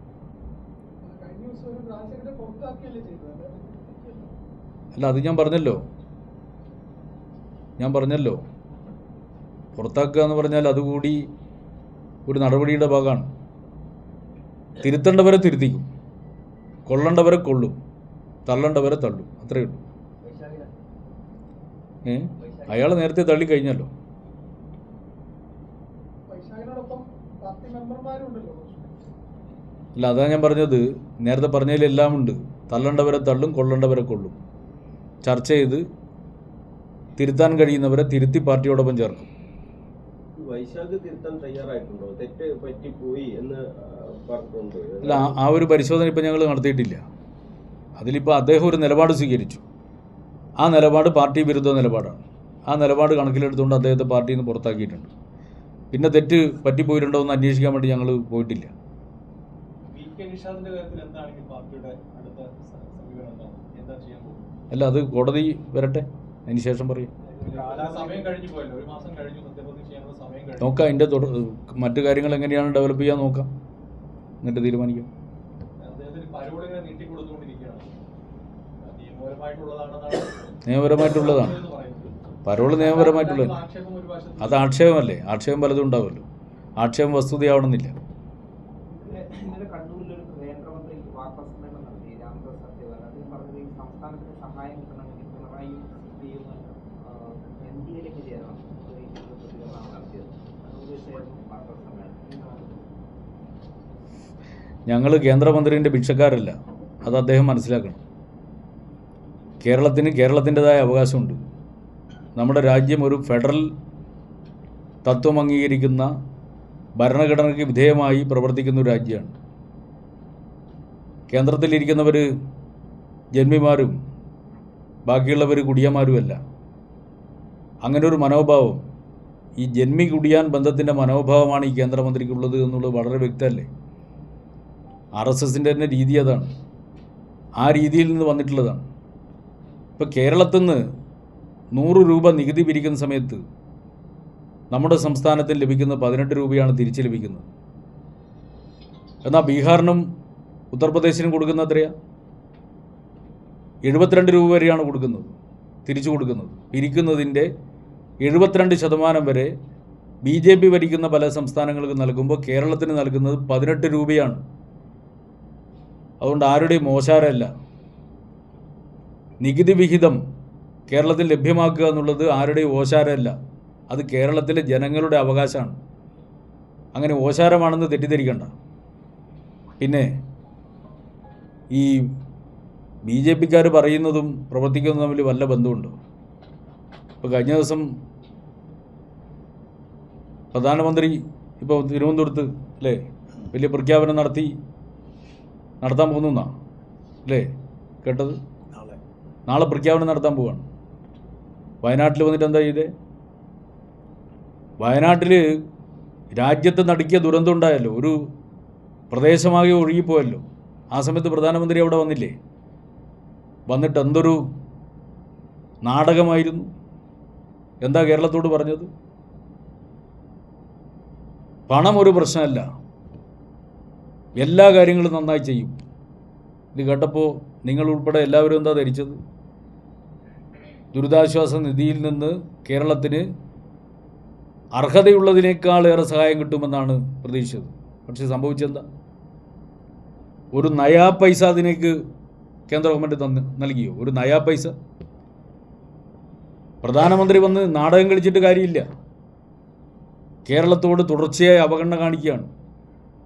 അല്ല, അത് ഞാൻ പറഞ്ഞല്ലോ പുറത്താക്കുക എന്ന് പറഞ്ഞാൽ അതുകൂടി ഒരു നടപടിയുടെ ഭാഗമാണ്. തിരുത്തേണ്ടവരെ തിരുത്തിക്കും, കൊള്ളേണ്ടവരെ കൊള്ളും, തള്ളേണ്ടവരെ തള്ളും, അത്രയേ ഉള്ളൂ. അയാൾ നേരത്തെ തള്ളിക്കഴിഞ്ഞല്ലോ. അല്ല, അതാ ഞാൻ പറഞ്ഞത്, നേരത്തെ പറഞ്ഞതിലെല്ലാം ഉണ്ട്. തള്ളേണ്ടവരെ തള്ളും, കൊള്ളേണ്ടവരെ കൊള്ളും. ചർച്ച ചെയ്ത് തിരുത്താൻ കഴിയുന്നവരെ തിരുത്തി പാർട്ടിയോടൊപ്പം ചേർക്കും. വൈശാഖ് തിരുത്താൻ തയ്യാറായിട്ടുണ്ടോ? തെറ്റ് പറ്റിപ്പോയി എന്ന് പറഞ്ഞിട്ടുണ്ടോ? അല്ല, ആ ഒരു പരിശോധന ഇപ്പം ഞങ്ങൾ നടത്തിയിട്ടില്ല. അതിലിപ്പോൾ അദ്ദേഹം ഒരു നിലപാട് സ്വീകരിച്ചു. ആ നിലപാട് പാർട്ടി വിരുദ്ധ നിലപാടാണ്. ആ നിലപാട് കണക്കിലെടുത്തുകൊണ്ട് അദ്ദേഹത്തെ പാർട്ടിയിൽ നിന്ന് പുറത്താക്കിയിട്ടുണ്ട്. പിന്നെ തെറ്റ് പറ്റിപ്പോയിട്ടുണ്ടോ എന്ന് അന്വേഷിക്കാൻ വേണ്ടി ഞങ്ങൾ പോയിട്ടില്ല. അല്ല, അത് കോടതി വരട്ടെ, അതിന് ശേഷം പറയും. നോക്കാം, അതിൻ്റെ മറ്റു കാര്യങ്ങൾ എങ്ങനെയാണ് ഡെവലപ്പ് ചെയ്യാൻ നോക്കാം, എന്നിട്ട് തീരുമാനിക്കാം. നിയമപരമായിട്ടുള്ളതാണ്. പരോള് നിയമപരമായിട്ടുള്ളത്. അത് ആക്ഷേപമല്ലേ? ആക്ഷേപം പലതും ഉണ്ടാവുമല്ലോ. ആക്ഷേപം വസ്തുതയാവണമെന്നില്ല. ഞങ്ങൾ കേന്ദ്രമന്ത്രിൻ്റെ ഭിക്ഷക്കാരല്ല, അത് അദ്ദേഹം മനസ്സിലാക്കണം. കേരളത്തിന് കേരളത്തിൻ്റെതായ അവകാശമുണ്ട്. നമ്മുടെ രാജ്യം ഒരു ഫെഡറൽ തത്വം അംഗീകരിക്കുന്ന ഭരണഘടനയ്ക്ക് വിധേയമായി പ്രവർത്തിക്കുന്ന ഒരു രാജ്യമാണ്. കേന്ദ്രത്തിലിരിക്കുന്നവർ ജന്മിമാരും ബാക്കിയുള്ളവർ കുടിയന്മാരുമല്ല. അങ്ങനെ ഒരു മനോഭാവം, ഈ ജന്മി കുടിയാൻ ബന്ധത്തിൻ്റെ മനോഭാവമാണ് ഈ കേന്ദ്രമന്ത്രിക്കുള്ളത് എന്നുള്ളത് വളരെ വ്യക്തമല്ലേ? RSSൻ്റെ തന്നെ രീതി അതാണ്. ആ രീതിയിൽ നിന്ന് വന്നിട്ടുള്ളതാണ്. ഇപ്പോൾ കേരളത്തിൽ നിന്ന് 100 രൂപ നികുതി പിരിക്കുന്ന സമയത്ത് നമ്മുടെ സംസ്ഥാനത്തിൽ ലഭിക്കുന്ന 18 രൂപയാണ് തിരിച്ച് ലഭിക്കുന്നത്. എന്നാൽ ബീഹാറിനും ഉത്തർപ്രദേശിനും കൊടുക്കുന്ന എത്രയാണ്? 72 രൂപ വരെയാണ് കൊടുക്കുന്നത്, തിരിച്ചു കൊടുക്കുന്നത്. പിരിക്കുന്നതിൻ്റെ 72% വരെ BJP ഭരിക്കുന്ന പല സംസ്ഥാനങ്ങൾക്ക് നൽകുമ്പോൾ കേരളത്തിന് നൽകുന്നത് 18 രൂപയാണ്. അതുകൊണ്ട് ആരുടെയും മോശാരമല്ല. നികുതി വിഹിതം കേരളത്തിൽ ലഭ്യമാക്കുക എന്നുള്ളത് ആരുടെയും ഓശാരമല്ല. അത് കേരളത്തിലെ ജനങ്ങളുടെ അവകാശമാണ്. അങ്ങനെ ഓശാരമാണെന്ന് തെറ്റിദ്ധരിക്കണ്ട. പിന്നെ ഈ BJPക്കാർ പറയുന്നതും പ്രവർത്തിക്കുന്നതും തമ്മിൽ വല്ല ബന്ധമുണ്ടോ? ഇപ്പോൾ കഴിഞ്ഞ ദിവസം പ്രധാനമന്ത്രി ഇപ്പോൾ തിരുവനന്തപുരത്ത് അല്ലേ വലിയ പ്രഖ്യാപനം നടത്താൻ പോകുന്ന അല്ലേ കേട്ടത്? നാളെ പ്രഖ്യാപനം നടത്താൻ പോവാണ്. വയനാട്ടിൽ വന്നിട്ട് എന്താ ചെയ്തേ? വയനാട്ടിൽ രാജ്യത്ത് നടുക്കിയ ദുരന്തം ഉണ്ടായല്ലോ, ഒരു പ്രദേശമാകെ ഒഴുകിപ്പോയല്ലോ. ആ സമയത്ത് പ്രധാനമന്ത്രി അവിടെ വന്നില്ലേ? വന്നിട്ട് എന്തൊരു നാടകമായിരുന്നു. എന്താ കേരളത്തോട് പറഞ്ഞത്? പണം ഒരു പ്രശ്നമല്ല, എല്ലാ കാര്യങ്ങളും നന്നായി ചെയ്യും. ഇത് കേട്ടപ്പോൾ നിങ്ങൾ ഉൾപ്പെടെ എല്ലാവരും എന്താ ധരിച്ചത്? ദുരിതാശ്വാസ നിധിയിൽ നിന്ന് കേരളത്തിന് അർഹതയുള്ളതിനേക്കാളേറെ സഹായം കിട്ടുമെന്നാണ് പ്രതീക്ഷിച്ചത്. പക്ഷെ സംഭവിച്ചെന്താ? ഒരു നയാ പൈസ അതിനേക്ക് കേന്ദ്ര ഗവൺമെൻറ് നൽകിയോ? ഒരു നയാ പൈസ? പ്രധാനമന്ത്രി വന്ന് നാടകം കളിച്ചിട്ട് കാര്യമില്ല. കേരളത്തോട് തുടർച്ചയായി അവഗണന കാണിക്കുകയാണ്.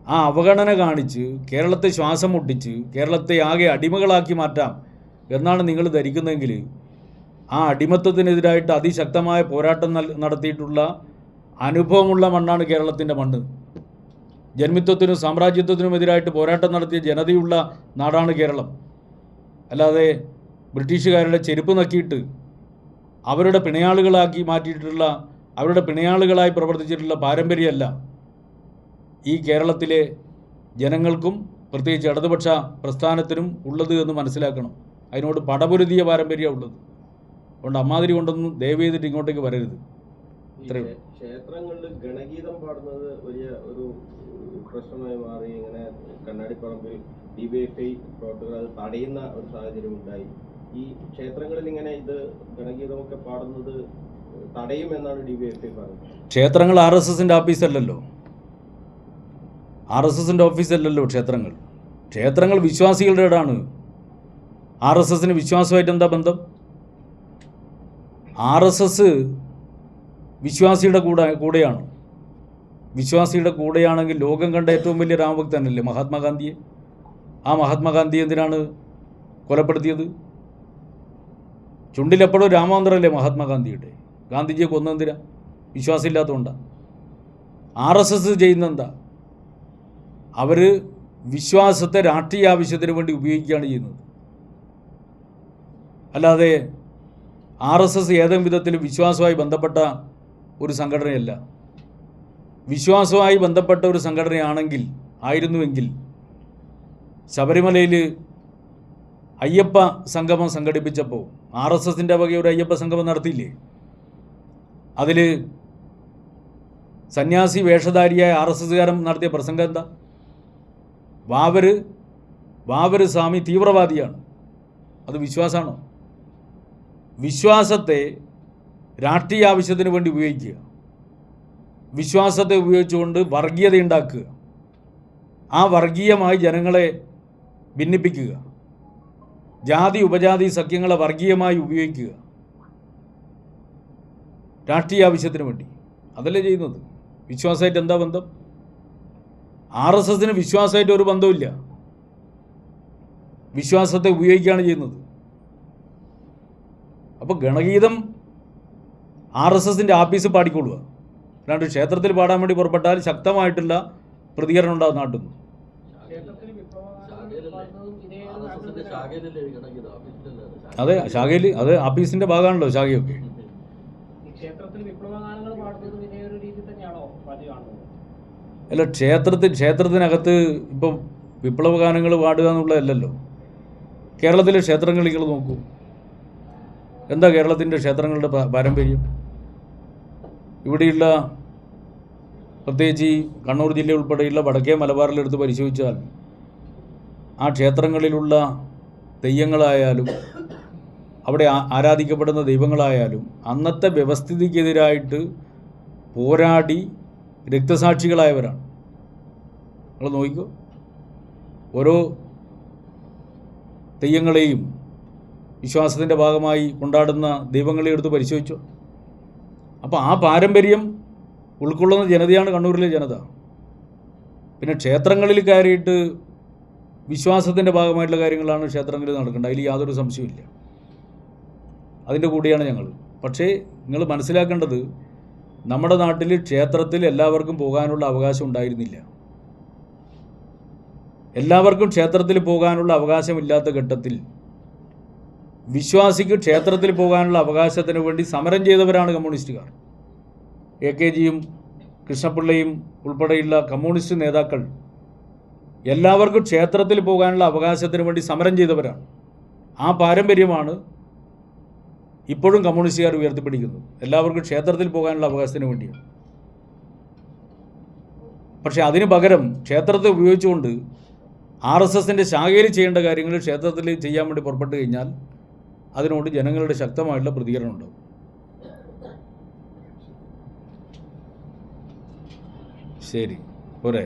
ആ അവഗണന കാണിച്ച് കേരളത്തെ ശ്വാസം മുട്ടിച്ച് കേരളത്തെ ആകെ അടിമകളാക്കി മാറ്റാം എന്നാണ് നിങ്ങൾ ധരിക്കുന്നതെങ്കിൽ ആ അടിമത്തത്തിനെതിരായിട്ട് അതിശക്തമായ പോരാട്ടം നടത്തിയിട്ടുള്ള അനുഭവമുള്ള മണ്ണാണ് കേരളത്തിൻ്റെ മണ്ണ്. ജന്മിത്വത്തിനും സാമ്രാജ്യത്വത്തിനും എതിരായിട്ട് പോരാട്ടം നടത്തിയ ജനതയുള്ള നാടാണ് കേരളം. അല്ലാതെ ബ്രിട്ടീഷുകാരുടെ ചെരുപ്പ് നക്കിയിട്ട് അവരുടെ പിണയാളുകളാക്കി മാറ്റിയിട്ടുള്ള, അവരുടെ പിണയാളുകളായി പ്രവർത്തിച്ചിട്ടുള്ള പാരമ്പര്യമല്ല ഈ കേരളത്തിലെ ജനങ്ങൾക്കും പ്രത്യേകിച്ച് ഇടതുപക്ഷ പ്രസ്ഥാനത്തിനും ഉള്ളത് എന്ന് മനസ്സിലാക്കണം. അതിനോട് പടപൊരുതിയ പാരമ്പര്യമാണ് ഉള്ളത്. അതുകൊണ്ട് അമ്മാതിരി കൊണ്ടൊന്നും ദയവ് ചെയ്തിട്ട് ഇങ്ങോട്ടേക്ക് വരരുത്. ക്ഷേത്രങ്ങളിൽ ഗണഗീതം പാടുന്നത് വലിയ ഒരു പ്രശ്നമായി മാറി. ഇങ്ങനെ കണ്ണാടിപ്പറമ്പിൽ DYFI പ്രവർത്തകർ അത് തടയുന്ന ഒരു സാഹചര്യം ഉണ്ടായി. ഈ ക്ഷേത്രങ്ങളിൽ ഇങ്ങനെ ഇത് ഗണഗീതമൊക്കെ പാടുന്നത് തടയുമെന്നാണ് DYFI പറയുന്നത്. ക്ഷേത്രങ്ങൾ RSSന്റെ ഓഫീസല്ലല്ലോ, RSSന്റെ ഓഫീസല്ലല്ലോ ക്ഷേത്രങ്ങൾ. ക്ഷേത്രങ്ങൾ വിശ്വാസികളുടെ ഇടാണ്. RSSന് വിശ്വാസമായിട്ട് എന്താ ബന്ധം? RSS വിശ്വാസിയുടെ കൂടെയാണ്. വിശ്വാസിയുടെ കൂടെയാണെങ്കിൽ ലോകം കണ്ട ഏറ്റവും വലിയ രാമഭക്തനല്ലേ മഹാത്മാഗാന്ധിയെ? ആ മഹാത്മാഗാന്ധിയെ എന്തിനാണ് കൊലപ്പെടുത്തിയത്? ചുണ്ടിലെപ്പോഴും രാമമന്ത്രമല്ലേ മഹാത്മാഗാന്ധിയുടെ? ഗാന്ധിജിയെ കൊന്നെന്തിനാ? വിശ്വാസമില്ലാത്തതുകൊണ്ടാണ്. RSS ചെയ്യുന്നതെന്താ? അവർ വിശ്വാസത്തെ രാഷ്ട്രീയ ആവശ്യത്തിന് വേണ്ടി ഉപയോഗിക്കുകയാണ് ചെയ്യുന്നത്. അല്ലാതെ RSS ഏതെങ്കിലും വിധത്തിൽ വിശ്വാസവുമായി ബന്ധപ്പെട്ട ഒരു സംഘടനയല്ല. വിശ്വാസവുമായി ബന്ധപ്പെട്ട ഒരു സംഘടനയായിരുന്നുവെങ്കിൽ ശബരിമലയിൽ അയ്യപ്പ സംഗമം സംഘടിപ്പിച്ചപ്പോൾ RSSന്റെ വക ഒരു അയ്യപ്പ സംഗമം നടത്തിയില്ലേ? അതിൽ സന്യാസി വേഷധാരിയായ RSSകാരൻ നടത്തിയ പ്രസംഗം എന്താ? വാവര് സ്വാമി തീവ്രവാദിയാണ്. അത് വിശ്വാസമാണോ? വിശ്വാസത്തെ രാഷ്ട്രീയ ആവശ്യത്തിന് വേണ്ടി ഉപയോഗിക്കുക, വിശ്വാസത്തെ ഉപയോഗിച്ചുകൊണ്ട് വർഗീയത ഉണ്ടാക്കുക, ആ വർഗീയമായി ജനങ്ങളെ ഭിന്നിപ്പിക്കുക, ജാതി ഉപജാതി സഖ്യങ്ങളെ വർഗീയമായി ഉപയോഗിക്കുക രാഷ്ട്രീയ ആവശ്യത്തിന് വേണ്ടി. അതല്ലേ ചെയ്യുന്നത്. വിശ്വാസമായിട്ട് എന്താ ബന്ധം? RSSന് വിശ്വാസമായിട്ട് ഒരു ബന്ധമില്ല. വിശ്വാസത്തെ ഉപയോഗിക്കുകയാണ് ചെയ്യുന്നത്. അപ്പോൾ ഗണഗീതം RSSന്റെ ആഫീസ് പാടിക്കൊള്ളുക. അല്ലാണ്ട് ക്ഷേത്രത്തിൽ പാടാൻ വേണ്ടി പുറപ്പെട്ടാൽ ശക്തമായിട്ടുള്ള പ്രതികരണം ഉണ്ടാകും നാട്ടിൽ നിന്ന്. അതെ, ശാഖയിൽ, അത് ആഫീസിൻ്റെ ഭാഗമാണല്ലോ ശാഖയൊക്കെ. അല്ല, ക്ഷേത്രത്തിനകത്ത് ഇപ്പം വിപ്ലവ ഗാനങ്ങൾ പാടുക എന്നുള്ളതല്ലല്ലോ. കേരളത്തിലെ ക്ഷേത്രങ്ങൾ നിങ്ങൾ നോക്കൂ. എന്താ കേരളത്തിൻ്റെ ക്ഷേത്രങ്ങളുടെ പാരമ്പര്യം? ഇവിടെയുള്ള പ്രത്യേകിച്ച് ഈ കണ്ണൂർ ജില്ല ഉൾപ്പെടെയുള്ള വടക്കേ മലബാറിലെടുത്ത് പരിശോധിച്ചാൽ ആ ക്ഷേത്രങ്ങളിലുള്ള തെയ്യങ്ങളായാലും അവിടെ ആരാധിക്കപ്പെടുന്ന ദൈവങ്ങളായാലും അന്നത്തെ വ്യവസ്ഥിതിക്കെതിരായിട്ട് പോരാടി രക്തസാക്ഷികളായവരാണ്. നിങ്ങൾ നോക്കിക്കോ, ഓരോ തെയ്യങ്ങളെയും വിശ്വാസത്തിൻ്റെ ഭാഗമായി കൊണ്ടാടുന്ന ദൈവങ്ങളെ എടുത്ത് പരിശോധിച്ചോ. അപ്പോൾ ആ പാരമ്പര്യം ഉൾക്കൊള്ളുന്ന ജനതയാണ് കണ്ണൂരിലെ ജനത. പിന്നെ ക്ഷേത്രങ്ങളിൽ കയറിയിട്ട് വിശ്വാസത്തിൻ്റെ ഭാഗമായിട്ടുള്ള കാര്യങ്ങളാണ് ക്ഷേത്രങ്ങളിൽ നടക്കേണ്ടത്, അതിൽ യാതൊരു സംശയമില്ല. അതിൻ്റെ കൂടെയാണ് ഞങ്ങൾ. പക്ഷേ നിങ്ങൾ മനസ്സിലാക്കേണ്ടത്, നമ്മുടെ നാട്ടിൽ ക്ഷേത്രത്തിൽ എല്ലാവർക്കും പോകാനുള്ള അവകാശം ഉണ്ടായിരുന്നില്ല. എല്ലാവർക്കും ക്ഷേത്രത്തിൽ പോകാനുള്ള അവകാശമില്ലാത്ത ഘട്ടത്തിൽ വിശ്വാസിക്ക് ക്ഷേത്രത്തിൽ പോകാനുള്ള അവകാശത്തിന് വേണ്ടി സമരം ചെയ്തവരാണ് കമ്മ്യൂണിസ്റ്റുകാർ. AKജിയും കൃഷ്ണപിള്ളയും ഉൾപ്പെടെയുള്ള കമ്മ്യൂണിസ്റ്റ് നേതാക്കൾ എല്ലാവർക്കും ക്ഷേത്രത്തിൽ പോകാനുള്ള അവകാശത്തിന് വേണ്ടി സമരം ചെയ്തവരാണ്. ആ പാരമ്പര്യമാണ് ഇപ്പോഴും കമ്മ്യൂണിസ്റ്റുകാർ ഉയർത്തിപ്പിടിക്കുന്നത്. എല്ലാവർക്കും ക്ഷേത്രത്തിൽ പോകാനുള്ള അവകാശത്തിന് വേണ്ടിയാണ്. പക്ഷേ അതിന് പകരം ക്ഷേത്രത്തെ ഉപയോഗിച്ചുകൊണ്ട് RSSന്റെ ശാഖയിൽ ചെയ്യേണ്ട കാര്യങ്ങൾ ക്ഷേത്രത്തിൽ ചെയ്യാൻ വേണ്ടി പുറപ്പെട്ടു കഴിഞ്ഞാൽ അതിനോട് ജനങ്ങളുടെ ശക്തമായിട്ടുള്ള പ്രതികരണം ഉണ്ടാവും. ശരി, പോരെ.